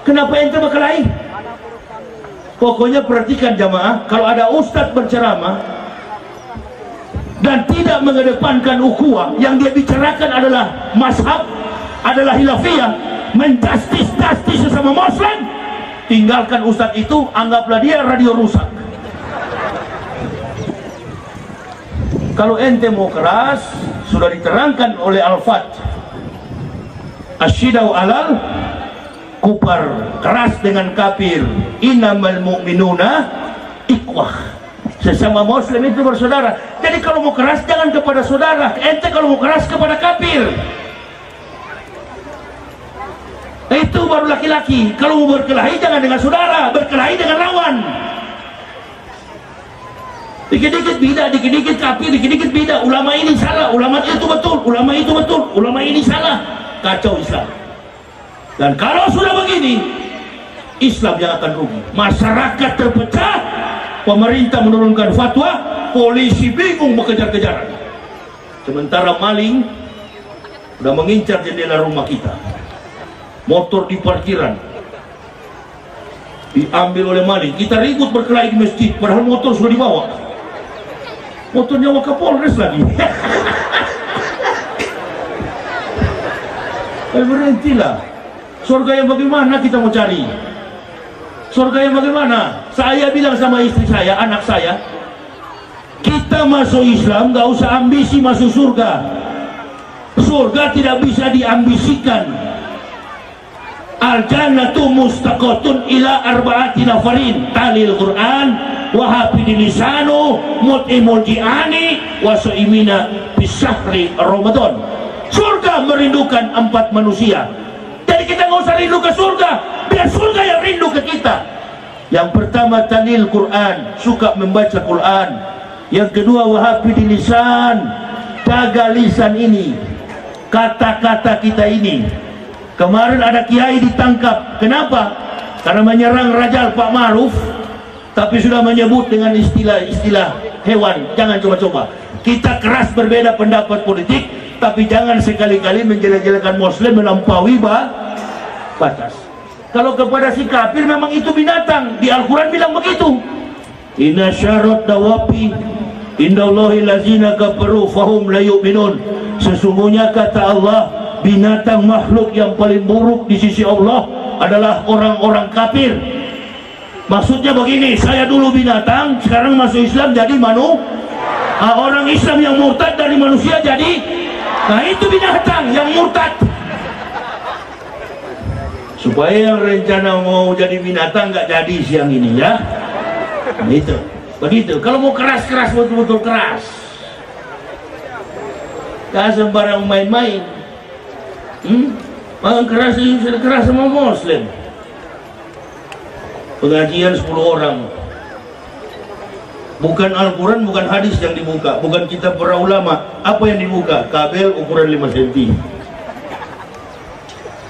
Kenapa ente berkelahi? Pokoknya perhatikan jamaah, kalau ada ustadz berceramah dan tidak mengedepankan ukhuwah, yang dia bicarakan adalah mazhab, adalah hilafiyah, menjustis sesama Muslim, tinggalkan ustadz itu, anggaplah dia radio rusak. Kalau ente mau keras, sudah diterangkan oleh Al-Fat, asyidau alal kupar, keras dengan kafir. Innamal mu'minuna ikhwah, sesama Muslim itu bersaudara. Jadi kalau mau keras jangan kepada saudara, ente kalau mau keras kepada kafir. Itu baru laki-laki. Kalau mau berkelahi jangan dengan saudara, berkelahi dengan lawan. Dikit-dikit bidah, dikit-dikit kafir, dikit-dikit bidah. Ulama ini salah, ulama itu betul, ulama itu betul, ulama ini salah. Kacau Islam. Dan kalau sudah begini, Islam yang akan rugi. Masyarakat terpecah, pemerintah menurunkan fatwa, polisi bingung mengejar-kejaran. Sementara maling sudah mengincar jendela rumah kita. Motor di parkiran diambil oleh maling. Kita ribut berkelahi di masjid, padahal motor sudah dibawa. Motornya Wakapolres lagi. Berhentilah. Surga yang bagaimana kita mau cari? Surga yang bagaimana? Saya bilang sama istri saya, anak saya, kita masuk Islam gak usah ambisi masuk surga. Surga tidak bisa diambisikan. Al-jannatu mustaqatun ila arba'ati nafarin, talil Quran wa hafidil lisanu mut'imul ji'ani wa su'imina bisahri Ramadan. Surga merindukan 4 manusia. Jadi kita nggak usah rindu ke surga, biar surga yang rindu ke kita. Yang pertama talil Quran, suka membaca Quran. Yang kedua wahafidil lisan, jaga lisan ini, kata-kata kita ini. Kemarin ada kiai ditangkap. Kenapa? Karena menyerang Rajal Pak Maruf, tapi sudah menyebut dengan istilah-istilah hewan. Jangan coba-coba. Kita keras berbeda pendapat politik, tapi jangan sekali-kali menjelek-jelekan Muslim melampaui batas. Kalau kepada si kafir memang itu binatang. Di Al-Quran bilang begitu. Inna syarat dawapi indallahi lazina kafaru fahum la yu'minun. Sesungguhnya kata Allah, binatang makhluk yang paling buruk di sisi Allah adalah orang-orang kafir. Maksudnya begini, saya dulu binatang, sekarang masuk Islam jadi orang Islam yang murtad dari manusia jadi, nah itu binatang yang murtad. Supaya yang rencana mau jadi binatang nggak jadi siang ini ya. Nah, itu begitu. Kalau mau keras-keras, betul-betul keras, gak sembarang main-main. Keras sama Muslim. Pengajian 10 orang, bukan Al-Quran, bukan hadis yang dibuka, bukan kitab para ulama. Apa yang dibuka? Kabel ukuran 5 cm,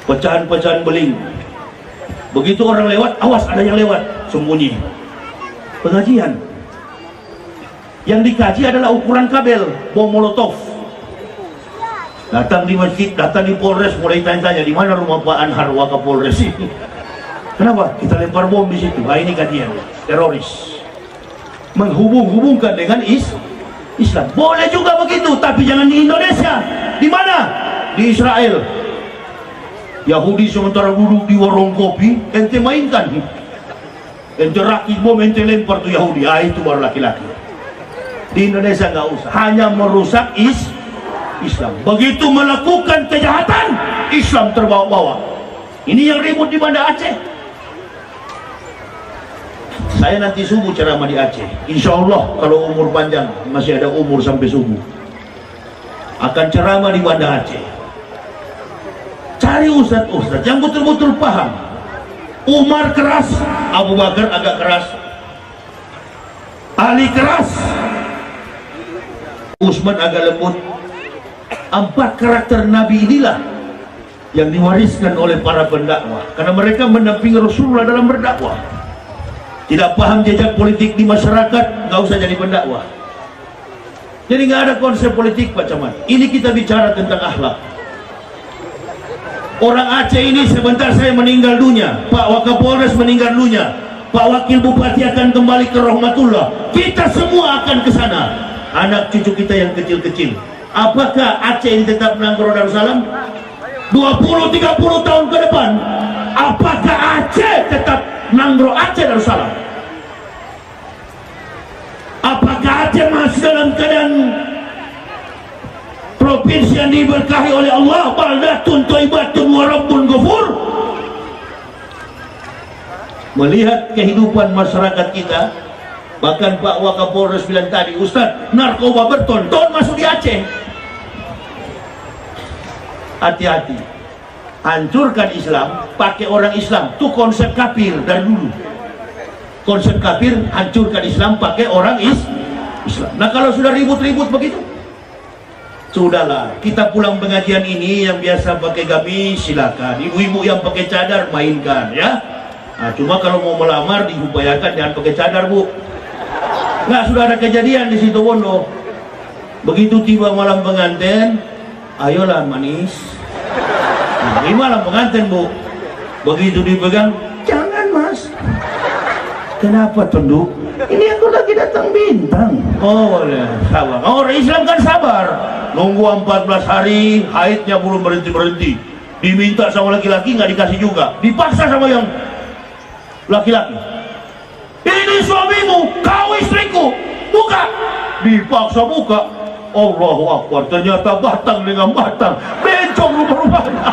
pecahan-pecahan beling. Begitu orang lewat, awas ada yang lewat, sembunyi. Pengajian yang dikaji adalah ukuran kabel, bom molotov. Datang di masjid, datang di Polres, mulai tanya-tanya di mana rumah Pak Anhar Wakapolres ini. Kenapa? Kita lempar bom di situ. Nah, ini kajian teroris. Menghubung-hubungkan dengan Islam. Boleh juga begitu, tapi jangan di Indonesia. Di mana? Di Israel. Yahudi sementara duduk di warung kopi, ente mainkan. Ente rakit bom, ente lempar tuh Yahudi. Ah, itu baru laki-laki. Di Indonesia nggak usah, hanya merusak Islam. Begitu melakukan kejahatan, Islam terbawa-bawa. Ini yang ribut di Banda Aceh. Saya nanti subuh ceramah di Aceh. Insya Allah kalau umur panjang, masih ada umur sampai subuh, akan ceramah di Banda Aceh. Cari ustadz-ustadz yang betul-betul paham. Umar keras, Abu Bakar agak keras, Ali keras, Utsman agak lembut. 4 karakter Nabi inilah yang diwariskan oleh para pendakwah, karena mereka mendampingi Rasulullah dalam berdakwah. Tidak paham jejak politik di masyarakat, nggak usah jadi pendakwah. Jadi nggak ada konsep politik Pak Camat. Ini kita bicara tentang akhlak. Orang Aceh ini sebentar saya meninggal dunia, Pak Wakapolres meninggal dunia, Pak Wakil Bupati akan kembali ke rahmatullah. Kita semua akan ke sana. Anak cucu kita yang kecil-kecil. Apakah Aceh ini tetap Nangro Darussalam 20-30 tahun ke depan? Apakah Aceh tetap Nangro Aceh Darussalam? Apakah Aceh masih dalam keadaan provinsi yang diberkahi oleh Allah, baldatun thayyibatun wa rabbun ghafur? Melihat kehidupan masyarakat kita, bahkan Pak Wakapolres bilang tadi, Ustaz, narkoba berton-ton masuk di Aceh. Hati-hati, hancurkan Islam pakai orang Islam, itu konsep kafir dari dulu. Konsep kafir, hancurkan Islam pakai orang Islam. Nah kalau sudah ribut-ribut begitu, sudahlah, kita pulang pengajian ini yang biasa pakai gamis silakan, ibu-ibu yang pakai cadar mainkan ya. Nah, cuma kalau mau melamar diupayakan jangan pakai cadar Bu. Nah, sudah ada kejadian di situ Bondo. Begitu tiba malam pengantin, ayolah manis. Nah, ini malam pengantin Bu. Begitu dipegang, jangan Mas. Kenapa tunduk? Ini aku lagi datang bintang. Oh ya, sabar. Oh, orang Islam kan sabar. Nunggu 14 hari, haidnya belum berhenti-berhenti. Diminta sama laki-laki nggak dikasih juga. Dipaksa sama yang laki-laki. Ini suamimu, kau istriku, buka. Dipaksa buka. Allahu Akbar, ternyata batang dengan batang, bencong rupa-rupanya.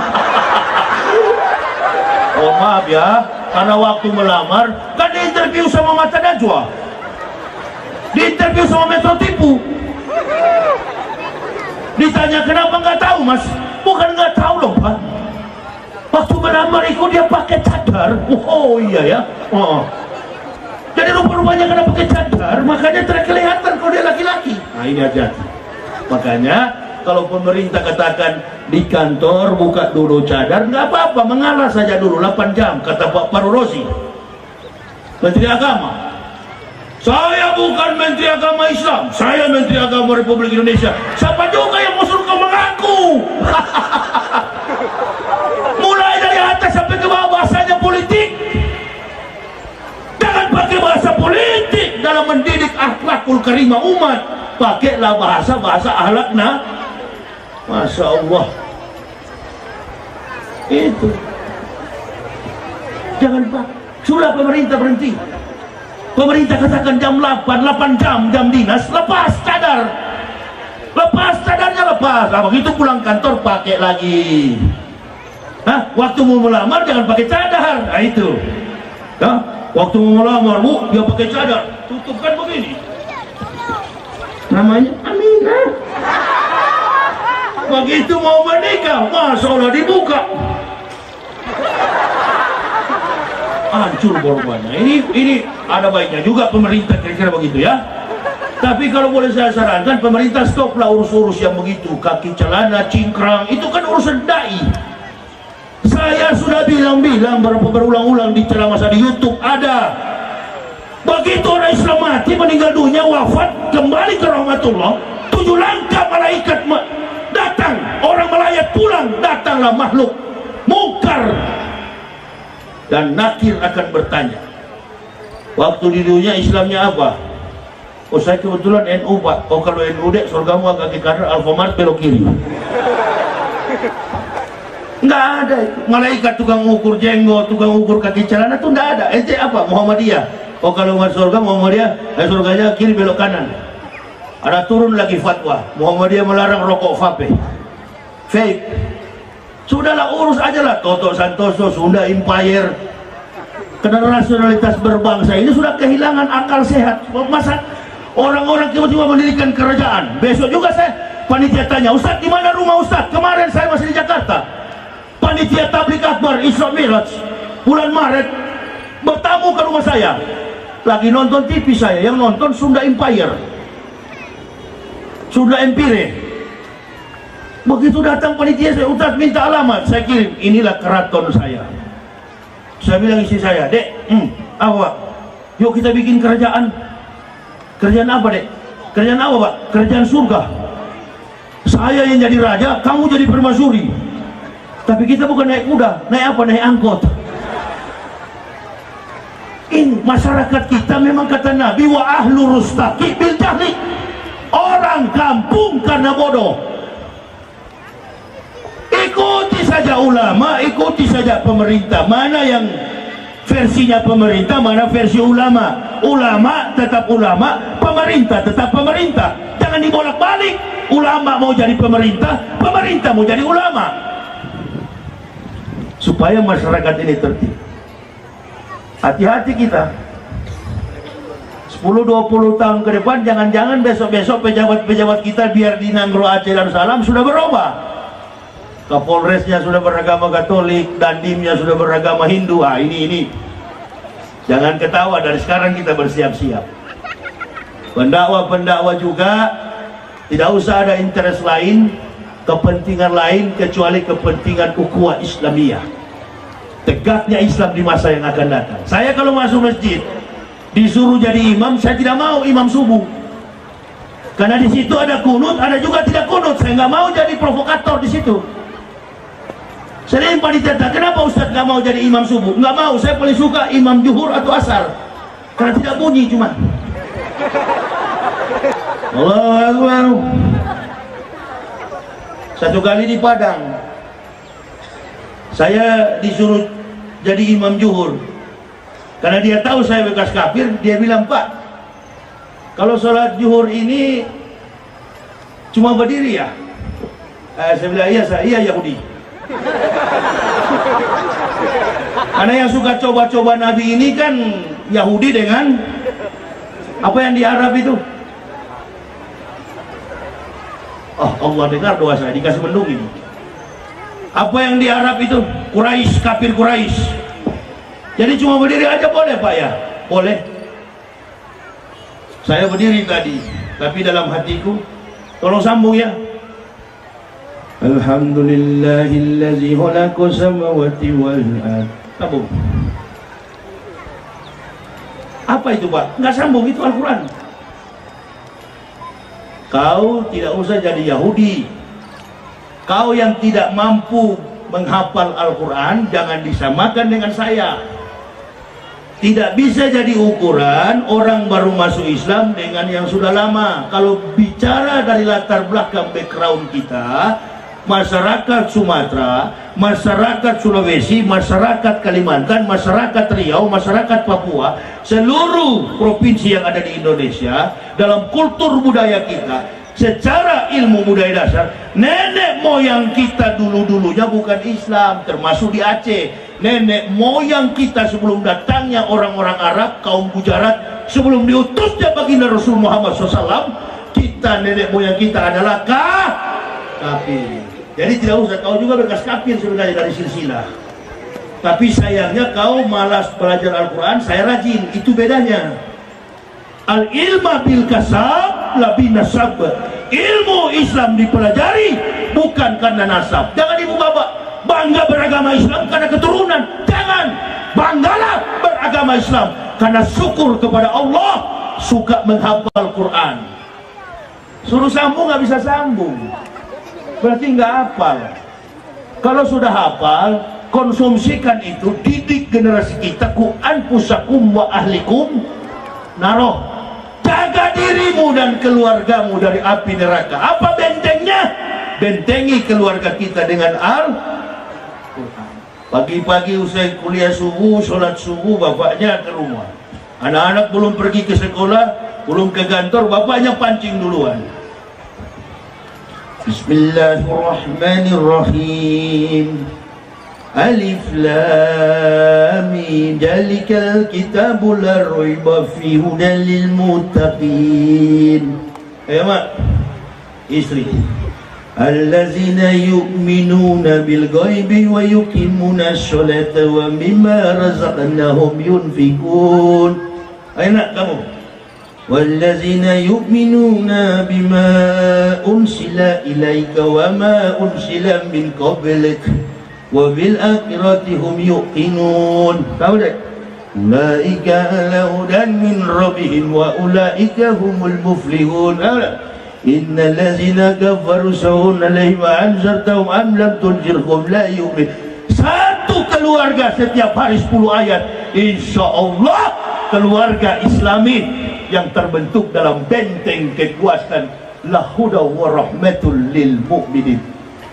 Oh maaf ya, karena waktu melamar kan diinterview sama Mata Najwa, diinterview sama Metro Tipu. Ditanya kenapa nggak tahu Mas? Bukan nggak tahu loh Pak. Waktu melamar itu dia pakai cadar. Oh iya ya. Oh. Jadi rupa-rupanya karena pakai cadar, makanya terkelihatan kalau dia laki-laki. Nah ini hati-hati. Makanya kalau pemerintah katakan di kantor buka dulu cadar, nggak apa-apa, mengalah saja dulu 8 jam, kata Pak Parurosi, Menteri Agama. Saya bukan Menteri Agama Islam, saya Menteri Agama Republik Indonesia. Siapa juga yang mau suruh kau mengaku? Mulai dari atas sampai ke bawah bahasanya politik. Jangan pakai bahasa politik dalam mendidik akhlakul karimah umat. Pakailah bahasa akhlakna. Masya Allah. Itu. Jangan pak. Sudah pemerintah berhenti. Pemerintah katakan jam 8 jam dinas, lepas cadar. Lepas cadarnya lepas. Nah, begitu pulang kantor pakai lagi. Hah? Waktu mau melamar jangan pakai cadar. Nah itu. Hah? Waktu mau melamar bu, dia pakai cadar. Tutupkan begini. Namanya Aminah. Begitu mau menikah, Masya Allah dibuka. Hancur korbannya. Ini ada baiknya juga pemerintah kira-kira begitu ya. Tapi kalau boleh saya sarankan, pemerintah stoplah urus-urus yang begitu, kaki celana, cingkrang, itu kan urusan dai. Saya sudah bilang berulang-ulang di ceramah saya di YouTube ada. Begitu orang Islam mati, meninggal dunia, wafat, kembali ke rahmatullah, 7 langkah malaikat datang, orang melayat pulang, datanglah makhluk mungkar dan nakir akan bertanya. Waktu di dunia Islamnya apa? Oh saya kebetulan NU pak. Oh kalau NU dek surgamu agak ke kanan, Alfamart belok kiri. Nggak ada. Malaikat tukang ukur jenggot, tukang ukur kaki celana tuh nggak ada. Ente apa? Muhammadiyah. Oh kalau masuk surga Muhammadiyah, surganya kiri belok kanan. Ada turun lagi fatwa, Muhammadiyah melarang rokok vape. Fake. Sudahlah urus aja lah. Toto Santoso, Sunda Empire, nasionalitas berbangsa ini sudah kehilangan akal sehat. Masa orang-orang tiba-tiba mendirikan kerajaan. Besok juga saya panitia tanya, Ustadz di mana rumah Ustadz? Kemarin saya masih di Jakarta. Panitia Tabligh Akbar Isra Miraj bulan Maret bertamu ke rumah saya. Lagi nonton TV saya, yang nonton Sunda Empire, Sunda Empire. Begitu datang panitia saya, Ustadz minta alamat, saya kirim, inilah keraton saya. Saya bilang istri saya, dek, apa? Yuk kita bikin kerajaan. Kerajaan apa dek? Kerajaan apa pak? Kerajaan surga. Saya yang jadi raja, kamu jadi permaisuri. Tapi kita bukan naik kuda, naik apa? Naik angkot. Ini masyarakat kita memang kata Nabi, wa ahlu rustaqi bil jahli. Orang kampung karena bodoh. Ikuti saja ulama, ikuti saja pemerintah. Mana yang versinya pemerintah, mana versi ulama. Ulama tetap ulama, pemerintah tetap pemerintah. Jangan dibolak-balik. Ulama mau jadi pemerintah, pemerintah mau jadi ulama. Supaya masyarakat ini tertib. Hati-hati kita. 10-20 tahun ke depan, jangan-jangan besok-besok pejabat-pejabat kita biar di Nanggro Aceh Darussalam sudah berubah. Kapolresnya sudah beragama Katolik, Dandimnya sudah beragama Hindu. Ah ini jangan ketawa, dari sekarang kita bersiap-siap. Pendakwa-pendakwa juga tidak usah ada interest lain, kepentingan lain kecuali kepentingan ukhuwah Islamiyah, tegaknya Islam di masa yang akan datang. Saya kalau masuk masjid disuruh jadi imam, saya tidak mau imam subuh, karena di situ ada kunut, ada juga tidak kunut. Saya nggak mau jadi provokator di situ. Sering panitia, kenapa Ustadz nggak mau jadi imam subuh? Nggak mau, saya paling suka imam zuhur atau asar, karena tidak bunyi cuma. Allahu Akbar. Satu kali di Padang, saya disuruh jadi imam zuhur, karena dia tahu saya bekas kafir. Dia bilang, Pak, kalau sholat zuhur ini cuma berdiri ya? Saya bilang, iya Yahudi. Karena yang suka coba-coba Nabi ini kan Yahudi dengan apa yang di Arab itu. Oh Allah dengar doa saya, dikasih mendung ini. Apa yang di Arab itu? Quraisy, kafir Quraisy. Jadi cuma berdiri aja boleh Pak ya? Boleh. Saya berdiri tadi, tapi dalam hatiku, tolong sambung ya. Alhamdulillahillazi khalaqa samawati wal ardh. Sambung. Apa itu Pak? Nggak sambung, itu Al-Quran. Kau tidak usah jadi Yahudi. Kau yang tidak mampu menghafal Al-Quran, jangan disamakan dengan saya. Tidak bisa jadi ukuran orang baru masuk Islam dengan yang sudah lama. Kalau bicara dari latar belakang background kita, masyarakat Sumatera, masyarakat Sulawesi, masyarakat Kalimantan, masyarakat Riau, masyarakat Papua, seluruh provinsi yang ada di Indonesia, dalam kultur budaya kita, secara ilmu budaya dasar, nenek moyang kita dulu-dulunya bukan Islam, termasuk di Aceh. Nenek moyang kita sebelum datangnya orang-orang Arab, kaum Gujarat, sebelum diutusnya baginda Rasul Muhammad SAW, kita, nenek moyang kita adalah kafir. Jadi tidak usah, kau juga bekas kafir sebenarnya dari silsilah. Tapi sayangnya kau malas belajar Al-Quran, saya rajin, itu bedanya. Al-ilma bil kasab la bin nasab. Ilmu Islam dipelajari bukan karena nasab. Jangan ibu bapak bangga beragama Islam karena keturunan. Jangan, banggalah beragama Islam karena syukur kepada Allah, suka menghafal Quran. Suruh sambung nggak bisa sambung, berarti nggak hafal. Kalau sudah hafal, konsumsikan itu, didik generasi kita. Ku anfusakum wa ahlikum naroh. Jaga dirimu dan keluargamu dari api neraka. Apa bentengnya? Bentengi keluarga kita dengan Al-Quran. Pagi-pagi usai kuliah subuh, sholat subuh, bapaknya ke rumah. Anak-anak belum pergi ke sekolah, belum ke kantor, bapaknya pancing duluan. Bismillahirrahmanirrahim. Alif lam mim, zalikal kitabu la raiba fihi hudal lil muttaqin. Ayo mak, istri. Allazina yu'minuna bil ghaibi wa yuqimuna sholata wa mimma razaqnahum yunfikun. Ayo nak kamu. Wallazina yu'minuna bima unsila ilaika wa ma unsila min qablik wa bil akhirati hum yuqinun. Tahu tak? Ulaika ala hudan min rabbihim wa ulaika humul muflihun. Tahu tak? Innal ladzina kafaru sawun alaihim anzartahum am lam tunzirhum la yu'min. Satu keluarga setiap hari 10 ayat, insya Allah keluarga Islami yang terbentuk dalam benteng kekuasaan lahuda wa rahmatul lil mu'minin,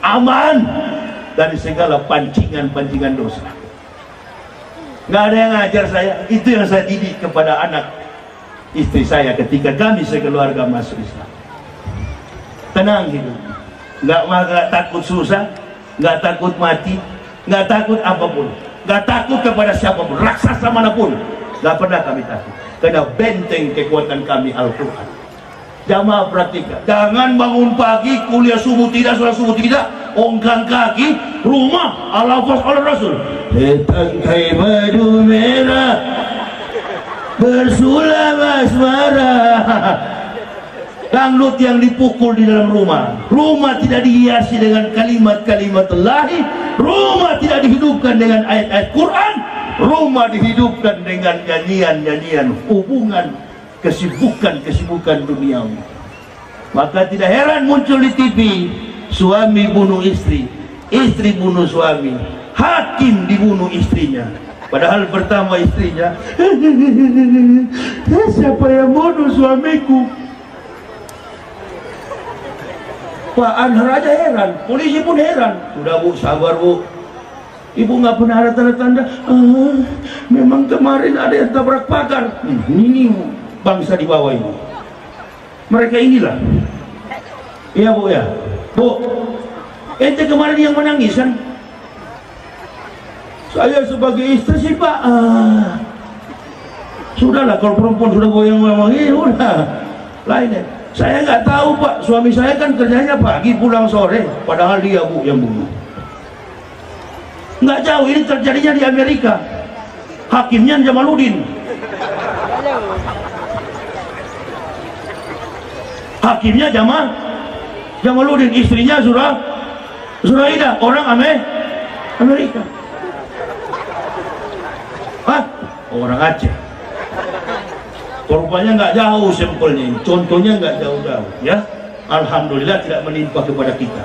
aman dari segala pancingan-pancingan dosa. Nggak ada yang ngajar saya, itu yang saya didik kepada anak istri saya ketika kami sekeluarga masuk Islam. Tenang hidup, nggak takut susah, nggak takut mati, nggak takut apapun, nggak takut kepada siapapun, raksasa manapun, nggak pernah kami takut. Karena benteng kekuatan kami Al-Quran. Jamaah praktika, jangan bangun pagi kuliah subuh tidak, sholat subuh tidak, ongkang kaki, rumah al-hafaz al-rasul, tangkai madu merah bersulam asmara. Dangdut yang dipukul di dalam rumah. Rumah tidak dihiasi dengan kalimat-kalimat Allahi. Rumah tidak dihidupkan dengan ayat-ayat Quran. Rumah dihidupkan dengan nyanyian-nyanyian hubungan, kesibukan-kesibukan duniawi. Maka tidak heran muncul di TV suami bunuh istri, istri bunuh suami, hakim dibunuh istrinya. Padahal pertama istrinya, siapa yang bunuh suamiku? Pak Anhar aja heran, polisi pun heran. Sudah bu, sabar bu, ibu nggak pernah ada tanda-tanda. Memang kemarin ada yang tabrak pagar. Ini bangsa di bawah ini, mereka inilah. Iya bu ya, bu, ente kemarin yang menangis kan? Saya sebagai istri sih pak, sudahlah kalau perempuan sudah goyang-goyang ini udah lainnya. Saya nggak tahu pak, suami saya kan kerjanya pagi pulang sore, padahal dia bu yang bunuh. Nggak jauh ini terjadinya di Amerika, hakimnya Jamaluddin. Hakimnya Jamaluddin, istrinya Zuraida, orang Amerika. Hah? Orang Aceh. Rupanya nggak jauh sampelnya ini, contohnya nggak jauh-jauh ya. Alhamdulillah tidak menimpa kepada kita.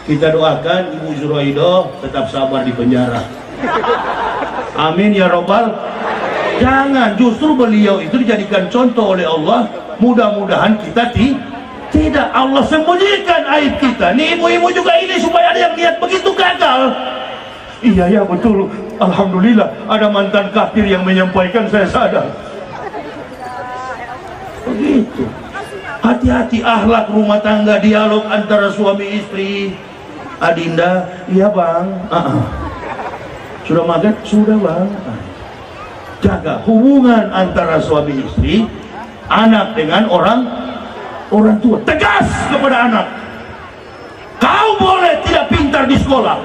Kita doakan Ibu Zuraido tetap sabar di penjara. Amin ya robbal. Jangan, justru beliau itu dijadikan contoh oleh Allah. Mudah-mudahan kita tidak Allah sembunyikan aib kita. Nih ibu-ibu juga ini supaya ada yang lihat begitu gagal. Iya ya betul. Alhamdulillah ada mantan kafir yang menyampaikan, saya sadar. Begitu. Hati-hati akhlak rumah tangga, dialog antara suami istri. Adinda, iya bang. Sudah makan? Sudah bang. Jaga hubungan antara suami istri, anak dengan orang tua. Tegas kepada anak. Kau boleh tidak pintar di sekolah,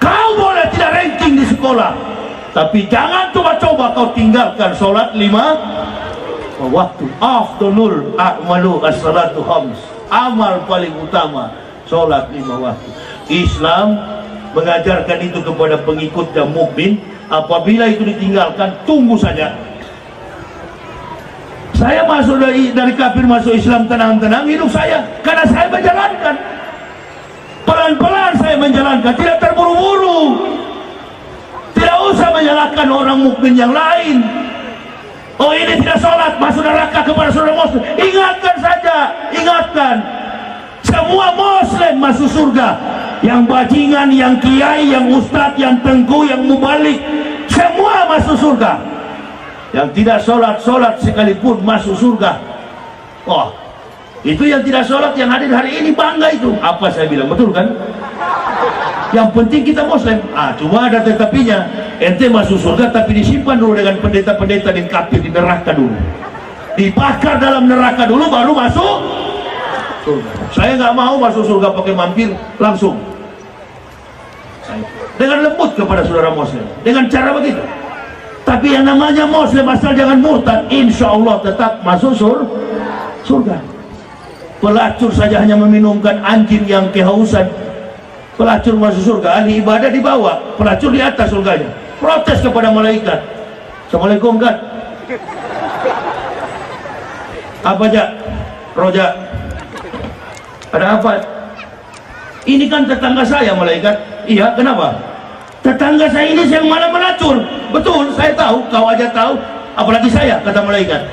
kau boleh tidak ranking di sekolah, tapi jangan coba-coba kau tinggalkan sholat 5 waktu. Afdalul a'malu as-salatu khams. Amal paling utama sholat 5 waktu. Islam mengajarkan itu kepada pengikut dan mukmin. Apabila itu ditinggalkan, tunggu saja. Saya masuk dari kafir masuk Islam tenang-tenang hidup saya, karena saya menjalankan pelan-pelan, saya menjalankan, tidak terburu-buru. Tidak usah menyalahkan orang mukmin yang lain. Oh ini tidak sholat, masuk neraka kepada saudara muslim. Ingatkan saja, ingatkan. Semua muslim masuk surga. Yang bajingan, yang kiai, yang ustadz, yang tengku, yang mubalik, semua masuk surga. Yang tidak sholat sekalipun masuk surga. Oh, itu yang tidak sholat yang hadir hari ini bangga itu. Apa saya bilang, betul kan? Yang penting kita muslim. Cuma ada tetapinya. Ente masuk surga tapi disimpan dulu dengan pendeta-pendeta dan kafir di neraka dulu. Dibakar dalam neraka dulu baru masuk surga. Saya nggak mau masuk surga pakai mampir langsung. Dengan lembut kepada saudara muslim, dengan cara begitu. Tapi yang namanya muslim asal jangan murtad, insya Allah tetap masuk surga. Pelacur saja hanya meminumkan anjing yang kehausan, pelacur masuk surga. Ahli ibadah di bawah, pelacur di atas surganya. Protes kepada malaikat. Assalamualaikum kan? Apa aja? Roja, ada apa? Ini kan tetangga saya malaikat. Iya, kenapa? Tetangga saya ini yang malah melacur. Betul, saya tahu, kau aja tahu, apalagi saya, kata malaikat.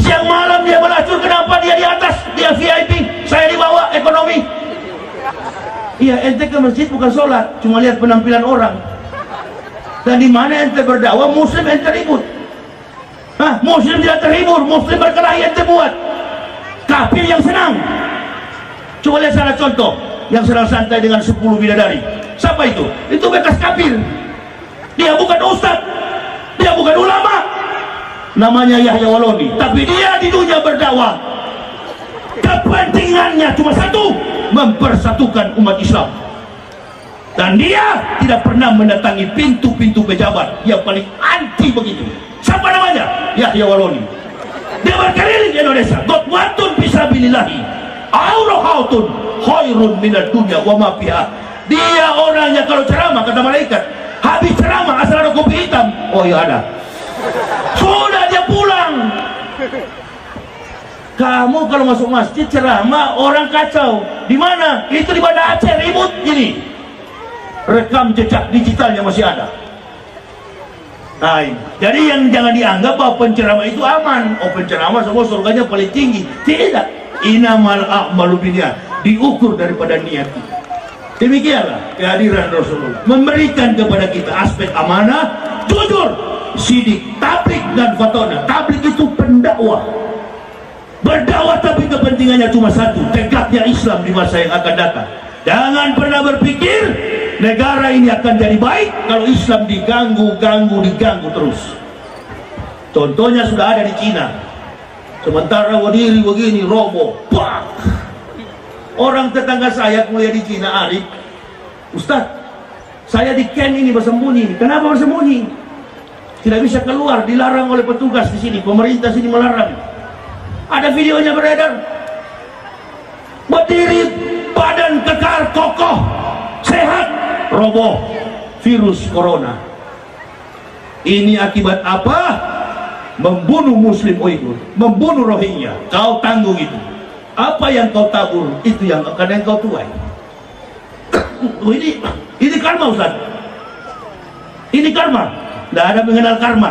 Siang malam dia melacur, kenapa dia di atas, dia VIP, saya di bawah, ekonomi. Iya, ente ke masjid bukan sholat, cuma lihat penampilan orang. Dan di mana ente berdakwah, muslim ente ribut. Muslim tidak terhibur, muslim berkelahi ente buat. Kafir yang senang. Coba lihat salah contoh yang sedang santai dengan 10 bidadari. Siapa itu? Itu bekas kafir. Dia bukan ustaz, dia bukan ulama, namanya Yahya Waloni, tapi dia di dunia berdakwah kepentingannya cuma satu, mempersatukan umat Islam. Dan dia tidak pernah mendatangi pintu-pintu pejabat yang paling anti begitu. Siapa namanya? Yahya Waloni. Dia berkeliling di Indonesia. Gotwatun fisabilillahi aurohautun khairun minad dunya wa ma fiha. Dia orangnya kalau ceramah, kata malaikat, habis ceramah asal ada kopi hitam, oh iya ada, sudah dia pulang. Kamu kalau masuk masjid ceramah orang kacau, di mana? Itu di Banda Aceh ribut gini. Rekam jejak digitalnya masih ada. Nah, jadi yang jangan dianggap bahwa penceramah itu aman. Oh penceramah semua surganya paling tinggi. Tidak. Inamal a'malu binniyat, diukur daripada niat. Demikianlah kehadiran Rasulullah memberikan kepada kita aspek amanah, jujur, sidik, tablik dan fatona. Tablik itu pendakwah, berdakwah tapi kepentingannya cuma satu, tegaknya Islam di masa yang akan datang. Jangan pernah berpikir negara ini akan jadi baik kalau Islam diganggu terus. Contohnya sudah ada di Cina. Sementara berdiri begini roboh, pak. Orang tetangga saya kuliah di Cina, Arif, Ustaz, saya di camp ini bersembunyi. Kenapa bersembunyi? Tidak bisa keluar, dilarang oleh petugas di sini, pemerintah sini melarang. Ada videonya beredar. Berdiri, badan kekar, kokoh, sehat, roboh, virus corona. Ini akibat apa? membunuh Muslim Uighur, membunuh Rohingya, kau tanggung itu. Apa yang kau tabur, itu yang akan kau tuai. Ini karma, Ustaz. Ini karma. Tidak ada mengenal karma.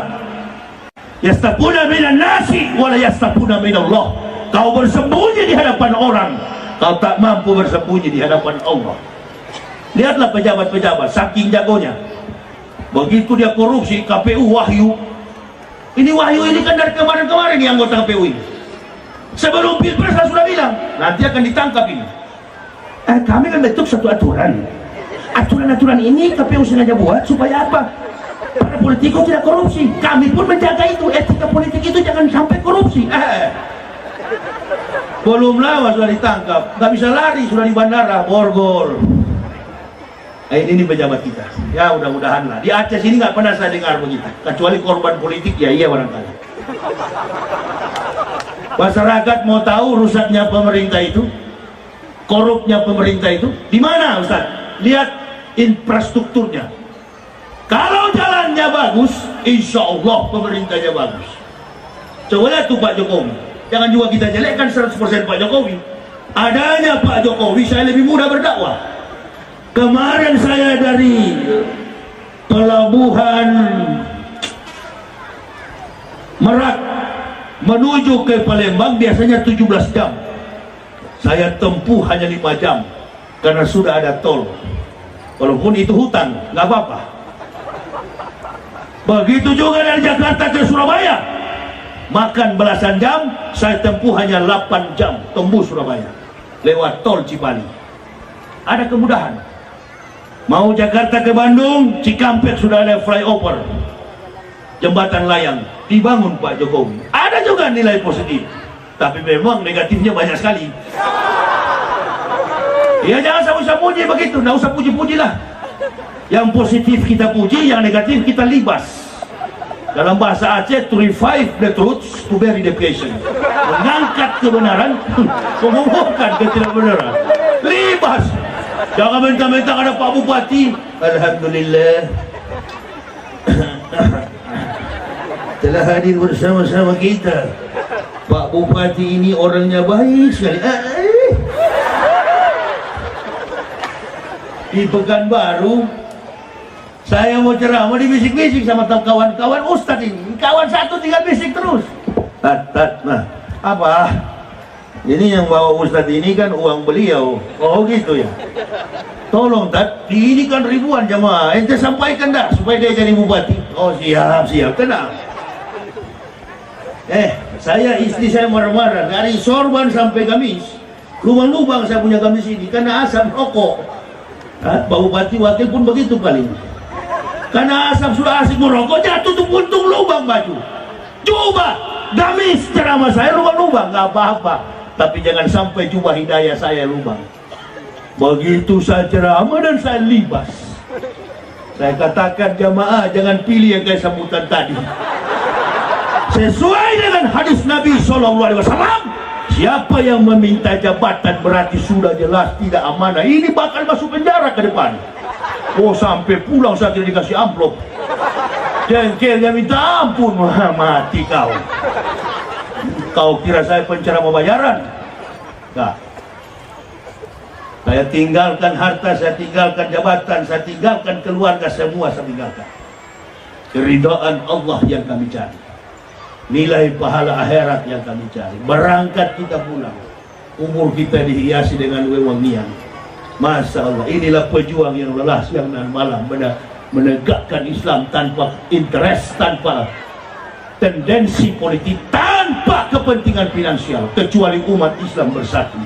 Yastapuna minan nasi wala yastapuna minallah. Kau bersembunyi di hadapan orang, kau tak mampu bersembunyi di hadapan Allah. Lihatlah pejabat-pejabat, saking jagonya. Begitu dia korupsi, KPU Wahyu. Ini Wahyu ini kan dari kemarin-kemarin nih anggota KPU ini. Sebelum Pilpres saya sudah bilang, nanti akan ditangkap ini. Kami kan bentuk satu aturan. Aturan-aturan ini KPU sengaja buat supaya apa? Para politikus tidak korupsi. Kami pun menjaga itu. Etika politik itu jangan sampai korupsi. Belum lama sudah ditangkap. Nggak bisa lari, sudah di bandara Borgol. Ini pejabat kita. Ya mudah-mudahan lah. Di Aceh sini nggak pernah saya dengar begitu. Kecuali korban politik, ya iya barangkali. Masyarakat mau tahu rusaknya pemerintah itu, korupnya pemerintah itu di mana, Ustaz? Lihat infrastrukturnya. Kalau jalannya bagus, insya Allah pemerintahnya bagus. Coba lihat tuh Pak Jokowi. Jangan juga kita jelekkan 100% Pak Jokowi. Adanya Pak Jokowi, saya lebih mudah berdakwah. Kemarin saya dari pelabuhan Merak menuju ke Palembang biasanya 17 jam. Saya tempuh hanya 5 jam karena sudah ada tol. Walaupun itu hutan, nggak apa-apa. Begitu juga dari Jakarta ke Surabaya, makan belasan jam, saya tempuh hanya 8 jam tembus Surabaya lewat tol Cipali. Ada kemudahan. Mau Jakarta ke Bandung, Cikampek sudah ada flyover, jembatan layang dibangun Pak Jokowi. Ada juga nilai positif, tapi memang negatifnya banyak sekali. Ya jangan usah puji begitu, nggak usah puji-puji lah. Yang positif kita puji, yang negatif kita libas. Dalam bahasa Aceh, to revive the truth, to bury the patient. Mengangkat kebenaran, mengumumkan ketidakbenaran. Libas. Jangan mentang-mentang ada Pak Bupati, alhamdulillah telah hadir bersama-sama kita. Pak Bupati ini orangnya baik sekali. Di Pekanbaru saya mau ceramah, dibisik-bisik sama kawan-kawan Ustadz ini. Kawan satu tinggal bisik terus. Nah, apa? Ini yang bawa Ustadz ini kan uang beliau. Oh gitu ya. Tolong Tat, ini kan ribuan jamaah. Ente sampaikan dah supaya dia jadi bupati. Oh siap, tenang. Saya istri saya marah-marah dari sorban sampai gamis. Lubang-lubang saya punya gamis ini karena asap rokok. Pak Bupati wakil pun begitu paling. Karena asap sudah asik merokok, jatuh tuh puntung lubang baju. Coba gamis ceramah saya lubang-lubang, nggak apa-apa. Tapi jangan sampai jubah hidayah saya lubang. Begitu saya ceramah dan saya libas. Saya katakan jamaah jangan pilih yang kayak sambutan tadi. Sesuai dengan hadis Nabi SAW, siapa yang meminta jabatan berarti sudah jelas tidak amanah. Ini bakal masuk penjara ke depan. Oh sampai pulang saya tidak dikasih amplop. Jengkelnya minta ampun, mati kau. Kau kira saya penceramah bayaran? Nah, saya tinggalkan harta, saya tinggalkan jabatan, saya tinggalkan keluarga, semua saya tinggalkan. Keridhaan Allah yang kami cari, nilai pahala akhirat yang kami cari. Berangkat kita pulang, umur kita dihiasi dengan wewangian. Masya Allah, inilah pejuang yang lelah siang dan malam menegakkan Islam tanpa interest, tanpa tendensi politik, tanpa kepentingan finansial, kecuali umat Islam bersatu.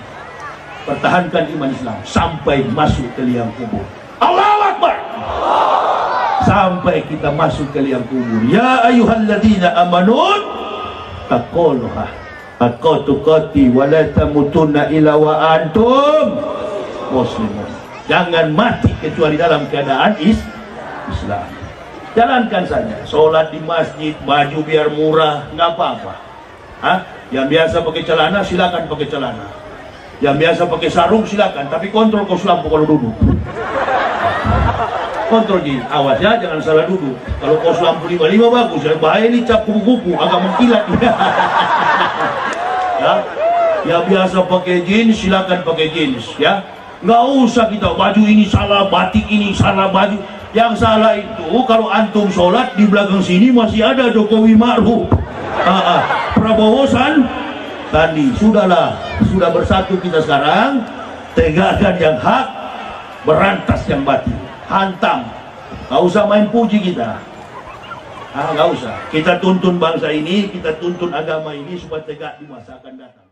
Pertahankan iman Islam sampai masuk ke liang kubur. Allahu Akbar. Sampai kita masuk ke liang kubur. Ya ayyuhalladzina amanun taqullaha haqqa tuqatih wa la tamutunna illa wa antum muslimun. Jangan mati kecuali dalam keadaan Islam. Jalankan saja, sholat di masjid, baju biar murah, nggak apa-apa. Yang biasa pakai celana silakan pakai celana. Yang biasa pakai sarung silakan, tapi kontrol kos lampu kalau duduk. Kontrol jeans, awas ya, jangan salah duduk. Kalau kos lampu 55 bagus ya, bahaya ini cap kupu-kupu, agak mengkilat. Ya, ya biasa pakai jeans, silakan pakai jeans ya. Nggak usah kita baju ini salah, batik ini salah, baju yang salah itu kalau antum sholat di belakang sini masih ada Jokowi Ma'ruf, Prabowo Sandi. Sudahlah, sudah bersatu kita sekarang, tegakkan yang hak, berantas yang batil, hantam. Nggak usah main puji kita, nggak usah. Kita tuntun bangsa ini, kita tuntun agama ini supaya tegak di masa akan datang.